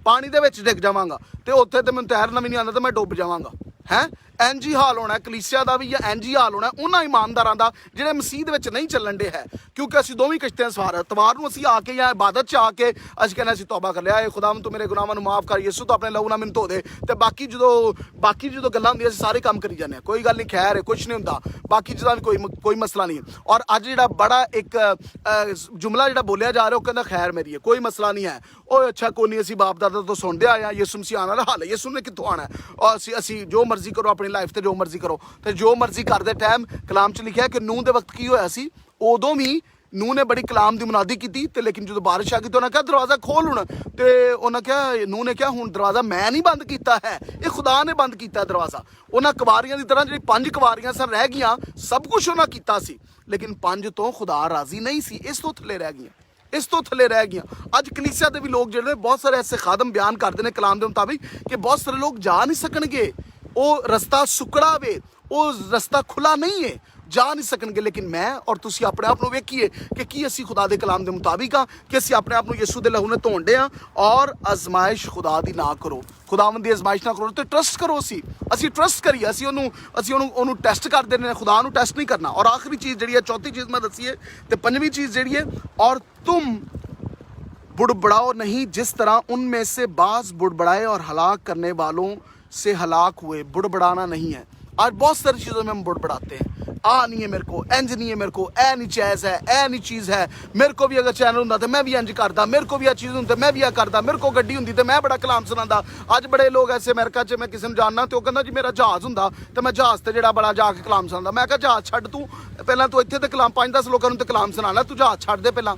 ਪਾਣੀ ਦੇ ਵਿੱਚ ਡਿੱਗ ਜਾਵਾਂਗਾ, ਤੇ ਉੱਥੇ ਤੇ ਮੈਨੂੰ ਤੈਰਨਾ ਵੀ ਨਹੀਂ ਆਉਂਦਾ ਤੇ ਮੈਂ ਡੁੱਬ ਜਾਵਾਂਗਾ। ਹੈ ਇੰਜ ਹੀ ਹਾਲ ਹੋਣਾ ਕਲੀਸਿਆ ਦਾ ਵੀ, ਜਾਂ ਇੰਜ ਹੀ ਹਾਲ ਹੋਣਾ ਉਹਨਾਂ ਇਮਾਨਦਾਰਾਂ ਦਾ ਜਿਹੜੇ ਮਸੀਹ ਦੇ ਵਿੱਚ ਨਹੀਂ ਚੱਲਣ ਦੇ ਹੈ, ਕਿਉਂਕਿ ਅਸੀਂ ਦੋਵੇਂ ਕਸ਼ਤੀਆਂ ਸਵਾਰ ਹਾਂ। ਇਤਵਾਰ ਨੂੰ ਅਸੀਂ ਆ ਕੇ ਜਾਂ ਇਬਾਦਤ 'ਚ ਆ ਕੇ ਅਸੀਂ ਕਹਿੰਦੇ ਅਸੀਂ ਤੌਬਾ ਕਰ ਲਿਆ, ਖੁਦਾਵੰਦ ਤੂੰ ਮੇਰੇ ਗੁਨਾਹਾਂ ਨੂੰ ਮਾਫ ਕਰ, ਯਿਸੂ ਤੂੰ ਆਪਣੇ ਲਹੂ ਨਾਲ ਮੈਨੂੰ ਧੋ ਦੇ, ਤੇ ਬਾਕੀ ਜਦੋਂ ਗੱਲਾਂ ਹੁੰਦੀਆਂ ਅਸੀਂ ਸਾਰੇ ਕੰਮ ਕਰੀ ਜਾਂਦੇ ਹਾਂ, ਕੋਈ ਗੱਲ ਨਹੀਂ, ਖੈਰ ਹੈ, ਕੁਛ ਨਹੀਂ ਹੁੰਦਾ, ਬਾਕੀ ਜਿਹਦਾ ਵੀ ਕੋਈ ਮਸਲਾ ਨਹੀਂ। ਔਰ ਅੱਜ ਜਿਹੜਾ ਬੜਾ ਇੱਕ ਜੁਮਲਾ ਜਿਹੜਾ ਬੋਲਿਆ ਜਾ ਰਿਹਾ ਉਹ ਕਹਿੰਦਾ ਖੈਰ ਮੇਰੀ ਹੈ, ਕੋਈ ਮਸਲਾ ਨਹੀਂ ਹੈ, ਉਹ ਅੱਛਾ ਕੋਈ ਨਹੀਂ, ਅਸੀਂ ਬਾਪ ਦਾਦਾ ਤੋਂ ਸੁਣਦੇ ਆਏ ਹਾਂ ਯਿਸੂ ਮਸੀਹ ਆਉਣ ਵਾਲਾ ਹਾਲ ਹੈ, ਯਿਸੂ ਨੇ ਕਿੱਥੋਂ ਆਉਣਾ, ਔਰ ਅਸੀਂ ਜੋ ਮਰਜ਼ੀ ਕਰੋ ਆਪਣੀ ਲਾਈਫ ਤੇ, ਜੋ ਮਰਜ਼ੀ ਕਰੋ। ਤੇ ਜੋ ਮਰਜ਼ੀ ਕਰਦੇ ਟਾਈਮ ਕਲਾਮ 'ਚ ਲਿਖਿਆ ਕਿ ਨੂਹ ਦੇ ਵਕਤ ਕੀ ਹੋਇਆ ਸੀ, ਉਦੋਂ ਵੀ ਨੂਹ ਨੇ ਬੜੀ ਕਲਾਮ ਦੀ ਮੁਨਾਦੀ ਕੀਤੀ, ਤੇ ਲੇਕਿਨ ਜਦੋਂ ਬਾਰਿਸ਼ ਆ ਗਈ ਤੇ ਉਹਨਾਂ ਕਿਹਾ ਦਰਵਾਜ਼ਾ ਖੋਲ ਹੁਣ, ਤੇ ਉਹਨਾਂ ਕਿਹਾ, ਨੂਹ ਨੇ ਕਿਹਾ ਹੁਣ ਦਰਵਾਜ਼ਾ ਮੈਂ ਨਹੀਂ ਬੰਦ ਕੀਤਾ ਹੈ, ਇਹ ਖੁਦਾ ਨੇ ਬੰਦ ਕੀਤਾ ਦਰਵਾਜ਼ਾ। ਉਹਨਾਂ ਕੁਵਾਰੀਆਂ ਦੀ ਤਰ੍ਹਾਂ ਜਿਹੜੀ 5 ਕੁਵਾਰੀਆਂ ਸਨ ਰਹਿ ਗਈਆਂ, ਸਭ ਕੁਝ ਉਹਨਾਂ ਕੀਤਾ ਸੀ, ਲੇਕਿਨ 5 ਤੋਂ ਖੁਦਾ ਰਾਜ਼ੀ ਨਹੀਂ ਸੀ, ਇਸ ਤੋਂ ਥੱਲੇ ਰਹਿ ਗਈਆਂ। ਅੱਜ ਕਲੀਸਿਆ ਦੇ ਵੀ ਲੋਕ ਜਿਹੜੇ ਬਹੁਤ ਸਾਰੇ ਐਸੇ ਖਾਦਮ ਬਿਆਨ ਕਰਦੇ ਨੇ ਕਲਾਮ ਦੇ ਮੁਤਾਬਿਕ ਕਿ ਬਹੁਤ ਸਾਰੇ ਲੋਕ ਜਾ ਨਹੀਂ ਸਕਣਗੇ, ਉਹ ਰਸਤਾ ਸੁਕੜਾ ਵੇ, ਉਹ ਰਸਤਾ ਖੁੱਲਾ ਨਹੀਂ ਹੈ, ਜਾ ਨਹੀਂ ਸਕਣਗੇ। ਲੇਕਿਨ ਮੈਂ ਔਰ ਤੁਸੀਂ ਆਪਣੇ ਆਪ ਨੂੰ ਵੇਖੀਏ ਕਿ ਕੀ ਅਸੀਂ ਖੁਦਾ ਦੇ ਕਲਾਮ ਦੇ ਮੁਤਾਬਿਕ ਆ, ਕਿ ਅਸੀਂ ਆਪਣੇ ਆਪ ਨੂੰ ਯਿਸੂ ਦੇ ਲਹੂ ਨੇ ਧੋਣ ਡੇ ਆ। ਔਰ ਅਜ਼ਮਾਇਸ਼ ਖੁਦਾ ਦੀ ਨਾ ਕਰੋ, ਖੁਦਾਵੰਦ ਦੀ ਅਜ਼ਮਾਇਸ਼ ਨਾ ਕਰੋ, ਤੇ ਟਰਸਟ ਕਰੋ। ਅਸੀਂ ਟਰਸਟ ਕਰੀਏ, ਅਸੀਂ ਉਹਨੂੰ ਟੈਸਟ ਕਰਦੇ ਨੇ, ਖੁਦਾ ਨੂੰ ਟੈਸਟ ਨਹੀਂ ਕਰਨਾ। ਔਰ ਆਖਰੀ ਚੀਜ਼ ਜਿਹੜੀ ਹੈ, ਚੌਥੀ ਚੀਜ਼ ਮੈਂ ਦੱਸੀਏ, ਤੇ ਪੰਜਵੀਂ ਚੀਜ਼ ਜਿਹੜੀ ਹੈ, ਔਰ तुम बुड़बड़ाओ नहीं जिस तरह उनमें से बाज बुड़बड़ाए और हलाक करने वालों से हलाक हुए। बुड़बड़ाना नहीं है। आज बहुत सारी चीज़ों में हम बुड़बड़ाते हैं, नहीं है मेरे को, इंज नहीं है मेरे को, ए नहीं चीज़ है, ए नहीं चीज़ है, मेरे को भी अगर चैनल होंदा तो मैं भी इंज करदा, मेरे को भी आ चीज़ होंदी मैं भी आ करदा, मेरे को गड्डी होंदी तो मैं बड़ा कलाम सुनांदा। अज बड़े लोग ऐसे अमेरिका च मैं किसी जानना तो कहंदा जी मेरा जहाज़ होंदा तो मैं जहाज़ ते जिहड़ा बड़ा जाके कलाम सुनांदा। मैं कहा जहाज़ छड्ड, तू पहलां तू इत्थे ते कलाम 5-10 लोकां नूं ते कलाम सुनाना, तू जहाज़ छड्ड दे, पहलां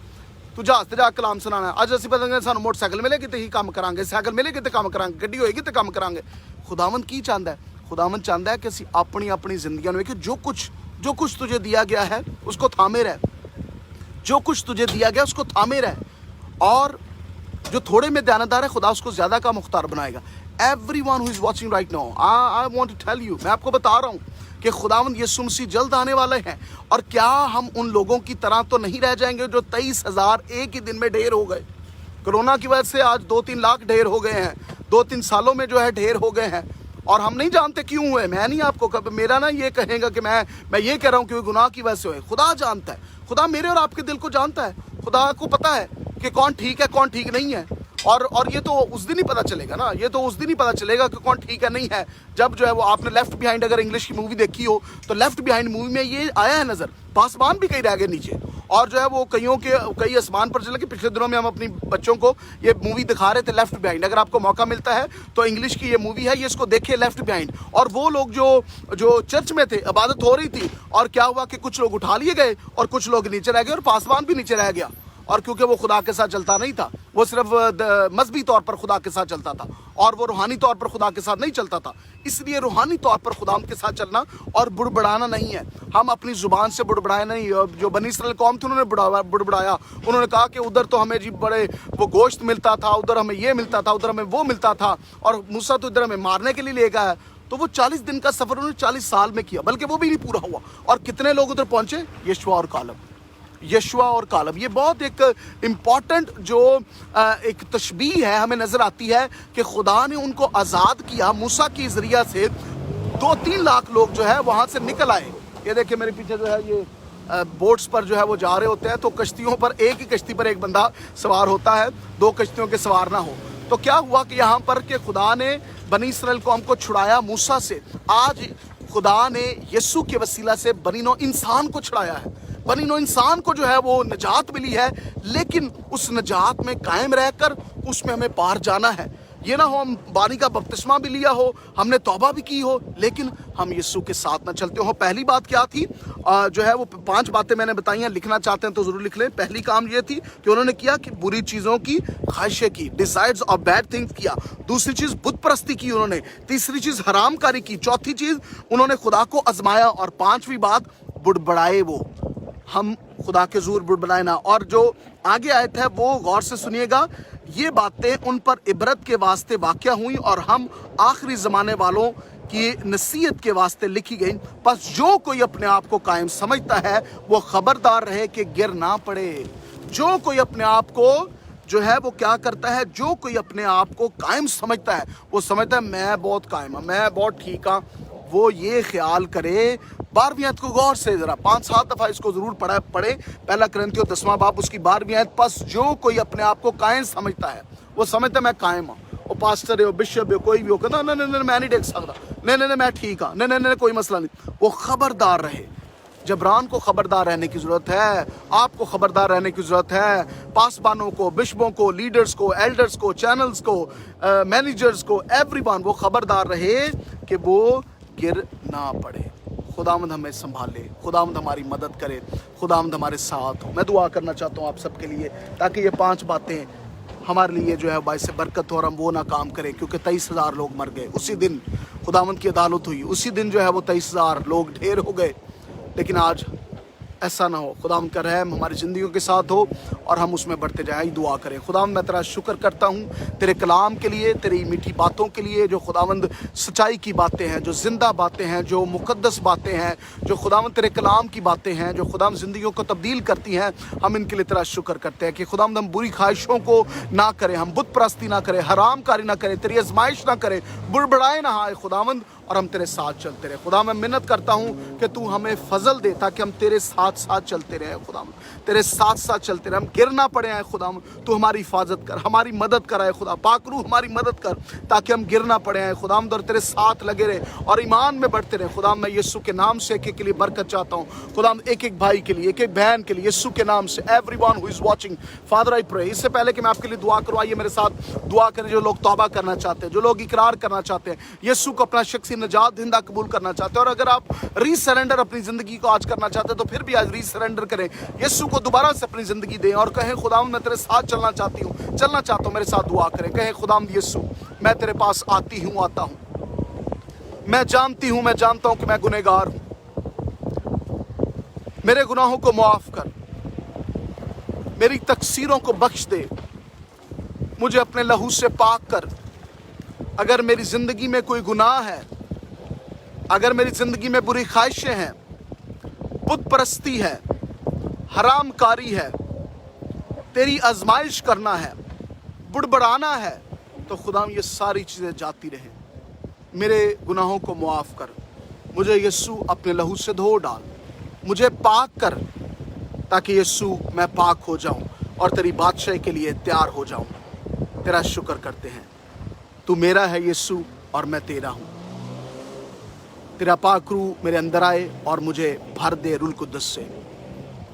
तू जहाज़ ते जा कलाम सुनाना। अज असीं पता नहीं सानूं मोटरसाइकिल मिलेगी तो ही काम करांगे, साइकिल मिलेगी तो काम करांगे, गड्डी होएगी तो काम करांगे। खुदावंद की चाहता है? खुदावंद चाहता है कि असीं अपनी जिंदगी में जो कुछ तुझे दिया गया है उसको थामे रह, जो कुछ तुझे दिया गया उसको थामे रह, और जो थोड़े में ध्यानदार है खुदा उसको ज़्यादा का मुख्तार बनाएगा। Everyone who is watching right now, I want to tell you, मैं आपको बता रहा हूँ कि खुदावंद यीशु मसीह जल्द आने वाले हैं। और क्या हम उन लोगों की तरह तो नहीं रह जाएंगे जो 23,000 एक ही दिन में ढेर हो गए। कोरोना की वजह से आज 2-3 लाख ढेर हो गए हैं, 2-3 सालों में जो है ढेर हो गए हैं, और हम नहीं जानते क्यों हुए। मैं नहीं आपको कब मेरा ना ये कहेगा कि मैं ये कह रहा हूँ कि गुनाह की वजह से हुए। खुदा जानता है, खुदा मेरे और आपके दिल को जानता है, खुदा को पता है कि कौन ठीक है कौन ठीक नहीं है। और ये तो उस दिन ही पता चलेगा ना, ये तो उस दिन ही पता चलेगा कि कौन ठीक है नहीं है, जब जो है वो आपने लेफ्ट बिहाइंड अगर इंग्लिश की मूवी देखी हो तो लेफ्ट बिहाइंड मूवी में ये आया है नज़र, पासबान भी कई रह गए नीचे, और जो है वो कई आसमान पर चले। कि पिछले दिनों में हम अपनी बच्चों को ये मूवी दिखा रहे थे लेफ्ट बिहाइंड। अगर आपको मौका मिलता है तो इंग्लिश की ये मूवी है, ये इसको देखिए लेफ्ट बिहाइंड। और वो लोग जो चर्च में थे, इबादत हो रही थी, और क्या हुआ कि कुछ लोग उठा लिए गए और कुछ लोग नीचे रह गए, और पासबान भी नीचे रह गया। और क्योंकि वो खुदा के साथ चलता नहीं था, वो सिर्फ मजहबी तौर पर खुदा के साथ चलता था, और वो रूहानी तौर पर खुदा के साथ नहीं चलता था। इसलिए रूहानी तौर पर खुदा के साथ चलना और बुड़बड़ाना नहीं है। हम अपनी ज़ुबान से बुड़बड़ाए नहीं। जो बनी इस्राएल कौम थी उन्होंने बुड़बड़ाया, उन्होंने कहा कि उधर तो हमें जी बड़े वो गोश्त मिलता था, उधर हमें ये मिलता था, उधर हमें वो मिलता था, और मूसा तो इधर हमें मारने के लिए ले गया है। तो वो 40 दिन का सफ़र उन्होंने 40 साल में किया, बल्कि वो भी नहीं पूरा हुआ। और कितने लोग उधर पहुँचे? यशुआ और कालब। ये बहुत एक इम्पॉर्टेंट जो एक तशबीह है हमें नज़र आती है कि खुदा ने उनको आज़ाद किया मूसा के ज़रिया से। 2-3 लाख लोग जो है वहाँ से निकल आए। ये देखिए मेरे पीछे जो है ये बोट्स पर जो है वो जा रहे होते हैं, तो कश्तियों पर एक ही कश्ती पर एक बंदा सवार होता है, 2 कश्तियों के सवार ना हो। तो क्या हुआ कि यहाँ पर कि खुदा ने बनी इस्राएल कौम को छुड़ाया मूसा से। आज खुदा ने यीशु के वसीला से बनी नौ इंसान को छुड़ाया है। बनी नौ इंसान को जो है वो निजात मिली है, लेकिन उस निजात में कायम रहकर उसमें हमें पार जाना है। ये ना हो हम बानी का बपतिस्मा भी लिया हो, हमने तौबा भी की हो, लेकिन हम यीशु के साथ ना चलते हो। पहली बात क्या थी? जो है वो 5 बातें मैंने बताई हैं, लिखना चाहते हैं तो ज़रूर लिख लें। पहली काम ये थी कि उन्होंने किया कि बुरी चीज़ों की ख्वाहिशें की, डिज़ायर्स ऑफ बैड थिंग्स किया। दूसरी चीज़ बुत परस्ती की उन्होंने। तीसरी चीज़ हराम कारी की। चौथी चीज़ उन्होंने खुदा को आजमाया। और 5वीं बात बुड़बड़ाए वो। हम खुदा के ज़ूर बुड़बुड़ाए ना। और जो आगे आयत है वो गौर से सुनिएगा, ये बातें उन पर इबरत के वास्ते वाक़या हुई और हम आखिरी ज़माने वालों की नसीहत के वास्ते लिखी गई। बस जो कोई अपने आप को कायम समझता है वो खबरदार रहे कि गिर ना पड़े। जो कोई अपने आप को जो है वो क्या करता है, जो कोई अपने आप को कायम समझता है वो समझता है मैं बहुत कायम हूँ, मैं बहुत ठीक हाँ, वो ये ख्याल करे। 12वीं आयत को गौर से ज़रा 5-7 दफ़ा इसको ज़रूर पढ़े। पहला कुरिन्थियों 10वां बाब उसकी 12वीं आयत, बस जो कोई अपने आप को कायम समझता है वो समझता है मैं कायम हूँ। वो पास्टर है, वो बिशप है, कोई भी हो, कहता नहीं मैं नहीं देख सकता, नहीं मैं ठीक हाँ, नहीं कोई मसला नहीं। वो खबरदार रहे। जबरान को खबरदार रहने की ज़रूरत है, आपको खबरदार रहने की ज़रूरत है, पासबानों को, बिशपों को, लीडर्स को, एल्डर्स को, चैनल्स को, मैनेजर्स को, एवरीवन वो खबरदार रहे कि वो गिर ना पड़े। खुदावंद हमें संभाले, खुदावंद हमारी मदद करे, खुदावंद हमारे साथ हो। मैं दुआ करना चाहता हूँ आप सबके लिए ताकि ये 5 बातें हमारे लिए जो है बाइस बरकत हो और हम वो ना काम करें, क्योंकि 23,000 लोग मर गए उसी दिन खुदावंद की अदालत हुई, उसी दिन जो है वो 23,000 लोग ढेर हो गए। लेकिन आज ऐसा ना हो, खुदावंद का रहम हमारी ज़िंदगियों के साथ हो और हम उसमें बढ़ते जाएं। दुआ करें। खुदावंद मैं तेरा शुक्र करता हूँ तेरे कलाम के लिए, तेरी मीठी बातों के लिए, जो खुदावंद सच्चाई की बातें हैं, जो जिंदा बातें हैं, जो मुकद्दस बातें हैं, जो खुदावंद तेरे कलाम की बातें हैं, जो खुदावंद ज़िंदगियों को तब्दील करती हैं। हम इनके लिए तेरा शुक्र करते हैं कि खुदावंद हम बुरी ख्वाहिशों को ना करें, हम बुत परस्ती ना करें, हराम कारी ना करें, तेरी आजमाइश ना करें, बुड़बड़ाए ना आए खुदावंद, और हम तेरे साथ चलते रहे। खुदा मैं मिन्नत करता हूँ कि तू हमें फजल दे ताकि हम तेरे साथ साथ चलते रहे। खुदा तेरे साथ साथ चलते रहे, हम गिर ना पड़े आए। खुदा तू हमारी हिफाजत कर, हमारी मदद कराए। खुदा पाकरू हमारी मदद कर ताकि हम गिर ना पड़े आए। खुदा और तेरे साथ लगे रहे और ईमान में बढ़ते रहे। खुदा मैं यीशु के नाम से एक के लिए बरकत चाहता हूँ। खुदा एक एक भाई के लिए, एक एक बहन के लिए, यीशु के नाम से everyone who is watching father I pray. इससे पहले कि मैं आपके लिए दुआ करूँ, आइए मेरे साथ दुआ करें। जो लोग तौबा करना चाहते हैं, जो लोग इकरार करना चाहते हैं, यीशु को अपना शख्सी निजात दहिंदा कबूल करना चाहते हैं, और अगर आप रीसरेंडर अपनी जिंदगी को आज करना चाहते हैं तो फिर भी आज रीसरेंडर करें, यीशु को दोबारा से अपनी जिंदगी दें और कहें खुदा मैं तेरे साथ चलना चाहता हूँ, मेरे साथ दुआ करें। कहें खुदा यीशु मैं तेरे पास आती हूँ, आता हूँ, मैं जानती हूँ, मैं जानता हूँ कि मैं गुनहगार हूँ, मेरे गुनाहों को माफ कर, मेरी तकसीरों को बख्श दे, मुझे अपने लहू से पाक कर। अगर मेरी जिंदगी में कोई गुनाह है, अगर मेरी जिंदगी में बुरी ख्वाहिशें हैं, बुत परस्ती है, हराम कारी है, तेरी आजमाइश करना है, बुड़बड़ाना है, तो खुदा ये सारी चीज़ें जाती रहें। मेरे गुनाहों को मुआफ़ कर, मुझे यीशु अपने लहू से धो डाल, मुझे पाक कर ताकि यीशु मैं पाक हो जाऊं और तेरी बादशाही के लिए तैयार हो जाऊं। तेरा शुक्र करते हैं, तू मेरा है यीशु और मैं तेरा हूं। तेरा पाक रूह मेरे अंदर आए और मुझे भर दे रुल कुद्दस से,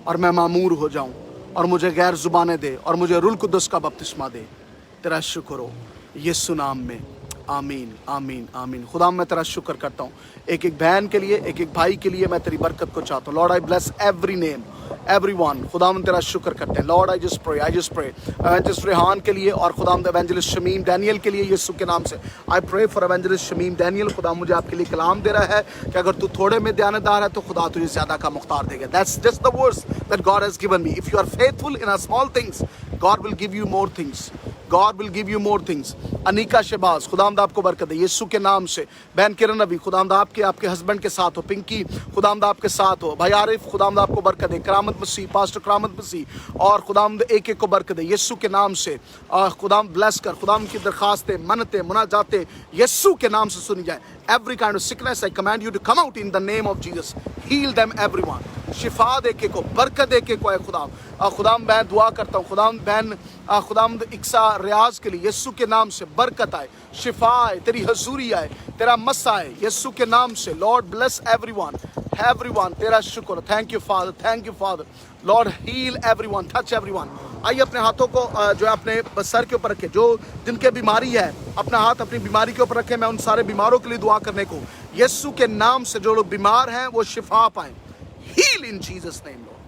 और मैं मामूर हो जाऊं, और मुझे गैर ज़ुबानें दे और मुझे रुल कुद्दस का बपतिस्मा दे। तेरा शुक्र हो यीशु नाम में, आमीन आमीन आमीन। खुदा मैं तेरा शुक्र करता हूँ एक एक बहन के लिए, एक एक भाई के लिए मैं तेरी बरकत को चाहता हूँ। Lord I bless every name, everyone. खुदा हम तेरा शुक्र करते हैं। Lord I just pray evangelist Rehan के लिए और खुदा एवेंजलिस्ट शमीम डैनियल के लिए यीशु के नाम से I pray for evangelist Shamim Daniel. खुदा मुझे आपके लिए कलाम दे रहा है कि अगर तू थोड़े में दयानतदार है तो खुदा तुझे ज़्यादा का मुख्तार देगा। That's just the words that God has given me. If you are faithful in a small things, God will give you more things, God will give you more things. Anika Shahbaz खुदामद आपको बरकत है यीशु के नाम से। बहन किरण नबी खुदामद आपके हस्बैंड के साथ हो। पिंकी खुदामद आपके साथ हो। भाई आरिफ खुदामद आपको बरकत है। करामत मसीह, पास्टर करामत मसीह और खुदामद एक एक को बरकत है यीशु के नाम से। खुदाम ब्लेस कर, खुदाम की दरखास्तें, मन्नतें, मुनाजातें यीशु के नाम से सुनी जाए। Every kind of sickness I command you to come out in the name of Jesus. Heal them everyone. शिफा दे के को, बरकत दे के को है खुदाम। खुदाम मैं दुआ करता हूँ खुदाम बहन खुदाम इक्सा रियाज के लिए यीशु के नाम से बरकत आए, शिफा आए, तेरी हजूरी आए, तेरा मस्सा आए यीशु के नाम से। Lord bless everyone, everyone. तेरा शुक्र। Thank you father, thank you father. Lord heal everyone, touch everyone. आइए अपने हाथों को जो है अपने सर के ऊपर रखे, जो जिनके बीमारी है अपना हाथ अपनी बीमारी के ऊपर रखे। मैं उन सारे बीमारों के लिए दुआ करने को यीशु के नाम से, जो लोग बीमार हैं वो शिफा पाएं। Heal in Jesus' name, Lord.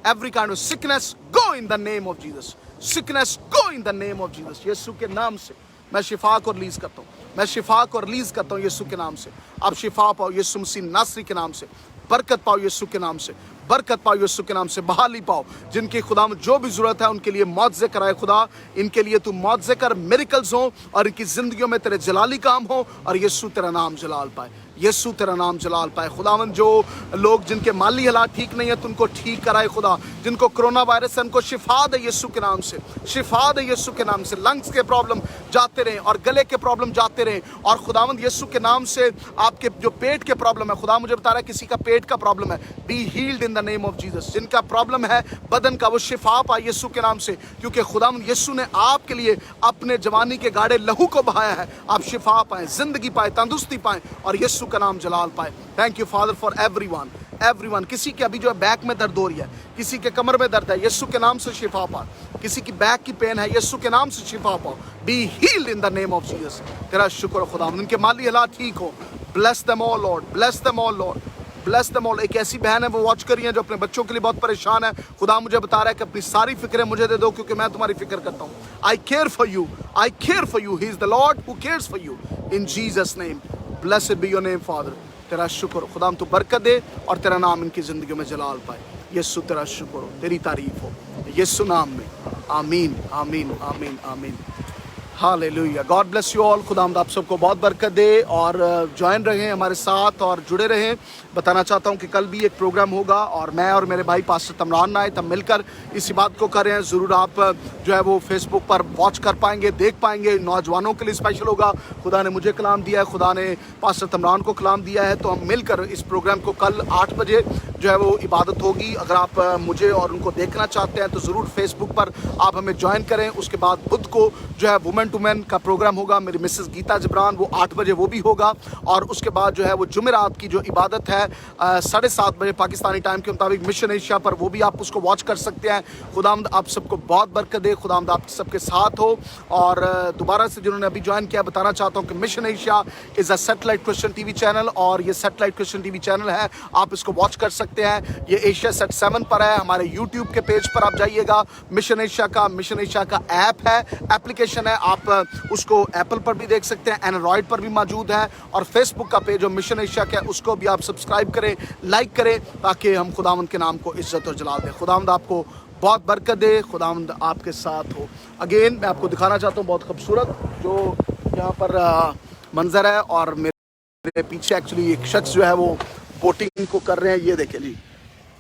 Every kind of sickness, go in the name of Jesus. Sickness, go in the name of Jesus. यीशु के नाम से मैं शिफा को रिलीज करता हूँ, मैं शिफा को रिलीज करता हूँ यीशु के नाम से। आप शिफा पाओ यीशु मसीह नासरी के नाम से, बरकत पाओ यीशु के नाम से, बरकत पाओ यीशु के नाम से, बहाली पाओ। जिनकी खुदावंद जो भी ज़रूरत है उनके लिए मौजज़े कराए खुदा, इनके लिए तू मौजज़े कर, मिरेकल्स हो और इनकी ज़िंदगियों में तेरे जलाली काम हो और यीशु तेरा नाम जलाल पाए, यीशु तेरा नाम जलाल पाए। खुदावंद जो लोग जिनके माली हालात ठीक नहीं है तो उनको ठीक कराए खुदा, जिनको कोरोना वायरस है उनको शिफा दे यीशु के नाम से, शिफा दे यीशु के नाम से। लंग्स के प्रॉब्लम जाते रहें और गले के प्रॉब्लम जाते रहें और खुदावंद यीशु के नाम से आपके जो पेट के प्रॉब्लम है, खुदा मुझे बता रहा है किसी का पेट का प्रॉब्लम है, be healed in the name of Jesus. जिनका प्रॉब्लम है बदन का वो शिफा पाए यीशु के नाम से, क्योंकि खुदावंद यीशु ने आपके लिए अपने जवानी के गाढ़े लहू को बहाया है। आप शिफा पाएं, जिंदगी पाएं, तंदुरुस्ती पाएं और यीशु का नाम जलाल पाए। Thank you father for everyone. किसी के अभी जो है बैक में दर्द हो रही है, किसी के कमर में दर्द है, यीशु के नाम से शिफा पाओ। किसी की बैक की पेन है, यीशु के नाम से शिफा पाओ। Be healed in the name of Jesus. तेरा शुक्र खुदा, उनके माली हालात ठीक हो। Bless them all Lord, bless them all Lord, bless them all. एक ऐसी बहन है वो वॉच कर रही है जो अपने बच्चों के लिए बहुत परेशान है। खुदा मुझे बता रहा है कि अपनी सारी फिक्रें मुझे दे दो क्योंकि मैं तुम्हारी फिक्र करता हूँ। I care for you, I care for you. He is the Lord who cares for you in Jesus name. Blessed be your name father. तेरा शुक्र खुदा, तू बरकत दे और तेरा नाम इनकी जिंदगी में जलाल पाए। यीशु तेरा शुक्र हो, तेरी तारीफ हो यीशु नाम में। आमीन आमीन आमीन आमीन। Hallelujah. God bless you all. खुदावंद आप सबको बहुत बरकत दे और ज्वाइन रहें हमारे साथ और जुड़े रहें। बताना चाहता हूं कि कल भी एक प्रोग्राम होगा और मैं और मेरे भाई पास्टर तमरान नायत हम मिलकर इसी बात को कर रहे हैं। ज़रूर आप जो है वो फेसबुक पर वॉच कर पाएंगे, देख पाएंगे। नौजवानों के लिए स्पेशल होगा। खुदा ने मुझे कलाम दिया है, खुदा ने पास्टर तमरान को कलाम दिया है, तो हम मिलकर इस प्रोग्राम को कल 8 बजे जो है वो इबादत होगी। अगर आप मुझे और उनको देखना चाहते हैं तो ज़रूर फेसबुक पर आप हमें ज्वाइन करें। उसके बाद बुध को जो है वुमेन टू मैन का प्रोग्राम होगा, मेरी मिसेस गीता जबरान, वो 8 बजे वो भी होगा। और उसके बाद जो है वो जुमेरात की जो इबादत है 7:30 बजे पाकिस्तानी टाइम के मुताबिक मिशन एशिया पर, वो भी आप उसको वॉच कर सकते हैं। खुदावंद आप सबको बहुत बरकत दे, खुदावंद आप सबके साथ हो। और दोबारा से जिन्होंने अभी ज्वाइन किया बताना चाहता हूँ कि mission Asia is a satellite Christian TV channel और ये सैटेलाइट क्रिश्चियन टीवी चैनल है, आप इसको वॉच कर सकते हैं। ये एशिया सेट 7 पर है। हमारे यूट्यूब के पेज पर आप जाइएगा, मिशन एशिया का ऐप है, एप्लीकेशन है, आप उसको एप्पल पर भी देख सकते हैं, एंड्रॉयड पर भी मौजूद है। और फेसबुक का पेज जो मिशन एशिया का है उसको भी आप सब्सक्राइब करें, लाइक करें, ताकि हम खुदावंद के नाम को इज्जत और जलाल दें। खुदावंद आपको बहुत बरकत दे, खुदावंद आपके साथ हो। अगेन मैं आपको दिखाना चाहता हूँ बहुत खूबसूरत जो यहाँ पर मंजर है और मेरे पीछे एक्चुअली एक शख्स जो है वो बोटिंग को कर रहे हैं। ये देखें जी,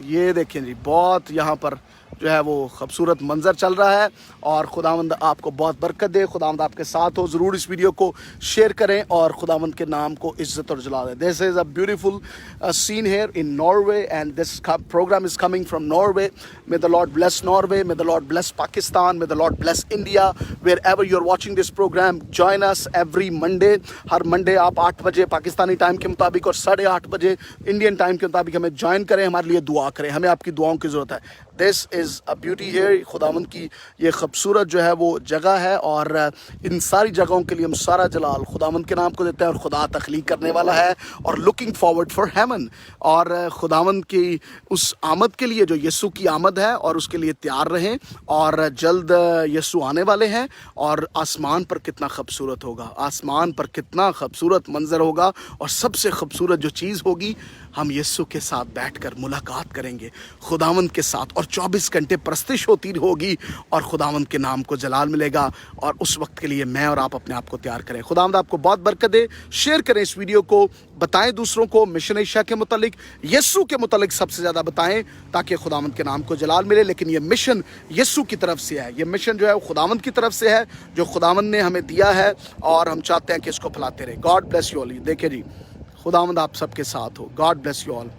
ये देखें जी, बहुत यहाँ पर जो है वो खूबसूरत मंजर चल रहा है। और खुदावंद आपको बहुत बरकत दे, खुदावंद आपके साथ हो। ज़रूर इस वीडियो को शेयर करें और खुदावंद के नाम को इज्जत और जलाल दें। This is a beautiful scene here in Norway and this program is coming from Norway. May the lord bless Norway, may the lord bless Pakistan, may the lord bless India. Wherever you are watching this program, join us every Monday. हर Monday आप 8 बजे Pakistani time के मुताबिक और 8:30 बजे Indian time के मुताबिक हमें ज्वाइन करें, हमारे लिए दुआ करें, हमें आपकी दुआओं की ज़रूरत है। This is a beauty here. खुदावंद की ये खूबसूरत जो है वो जगह है और इन सारी जगहों के लिए हम सारा जलाल खुदावंद के नाम को देते हैं। और खुदा तख्लीक करने वाला है और लुकिंग फॉरवर्ड फॉर हेवन, और खुदावंद की उस आमद के लिए जो यीशु की आमद है और उसके लिए तैयार रहें। और जल्द यीशु आने वाले हैं और आसमान पर कितना खूबसूरत होगा, आसमान पर कितना खूबसूरत मंजर होगा। और सबसे खूबसूरत जो चीज़ होगी, हम यीशु के साथ बैठकर मुलाकात करेंगे खुदावंद के साथ और 24 घंटे प्रस्तिश होती होगी और खुदावंद के नाम को जलाल मिलेगा। और उस वक्त के लिए मैं और आप अपने आप को तैयार करें। खुदावंद आपको बहुत बरकत दे। शेयर करें इस वीडियो को, बताएं दूसरों को मिशन एशिया के मुतालिक, यीशु के मुतालिक सबसे ज़्यादा बताएं ताकि खुदावंद के नाम को जलाल मिले। लेकिन ये मिशन यीशु की तरफ से है, ये मिशन जो है वो खुदावंद की तरफ से है, जो खुदावंद ने हमें दिया है और हम चाहते हैं कि इसको फैलाते रहे। God bless you all. देखिए जी, खुदावंद आप सबके साथ हो। God bless you all.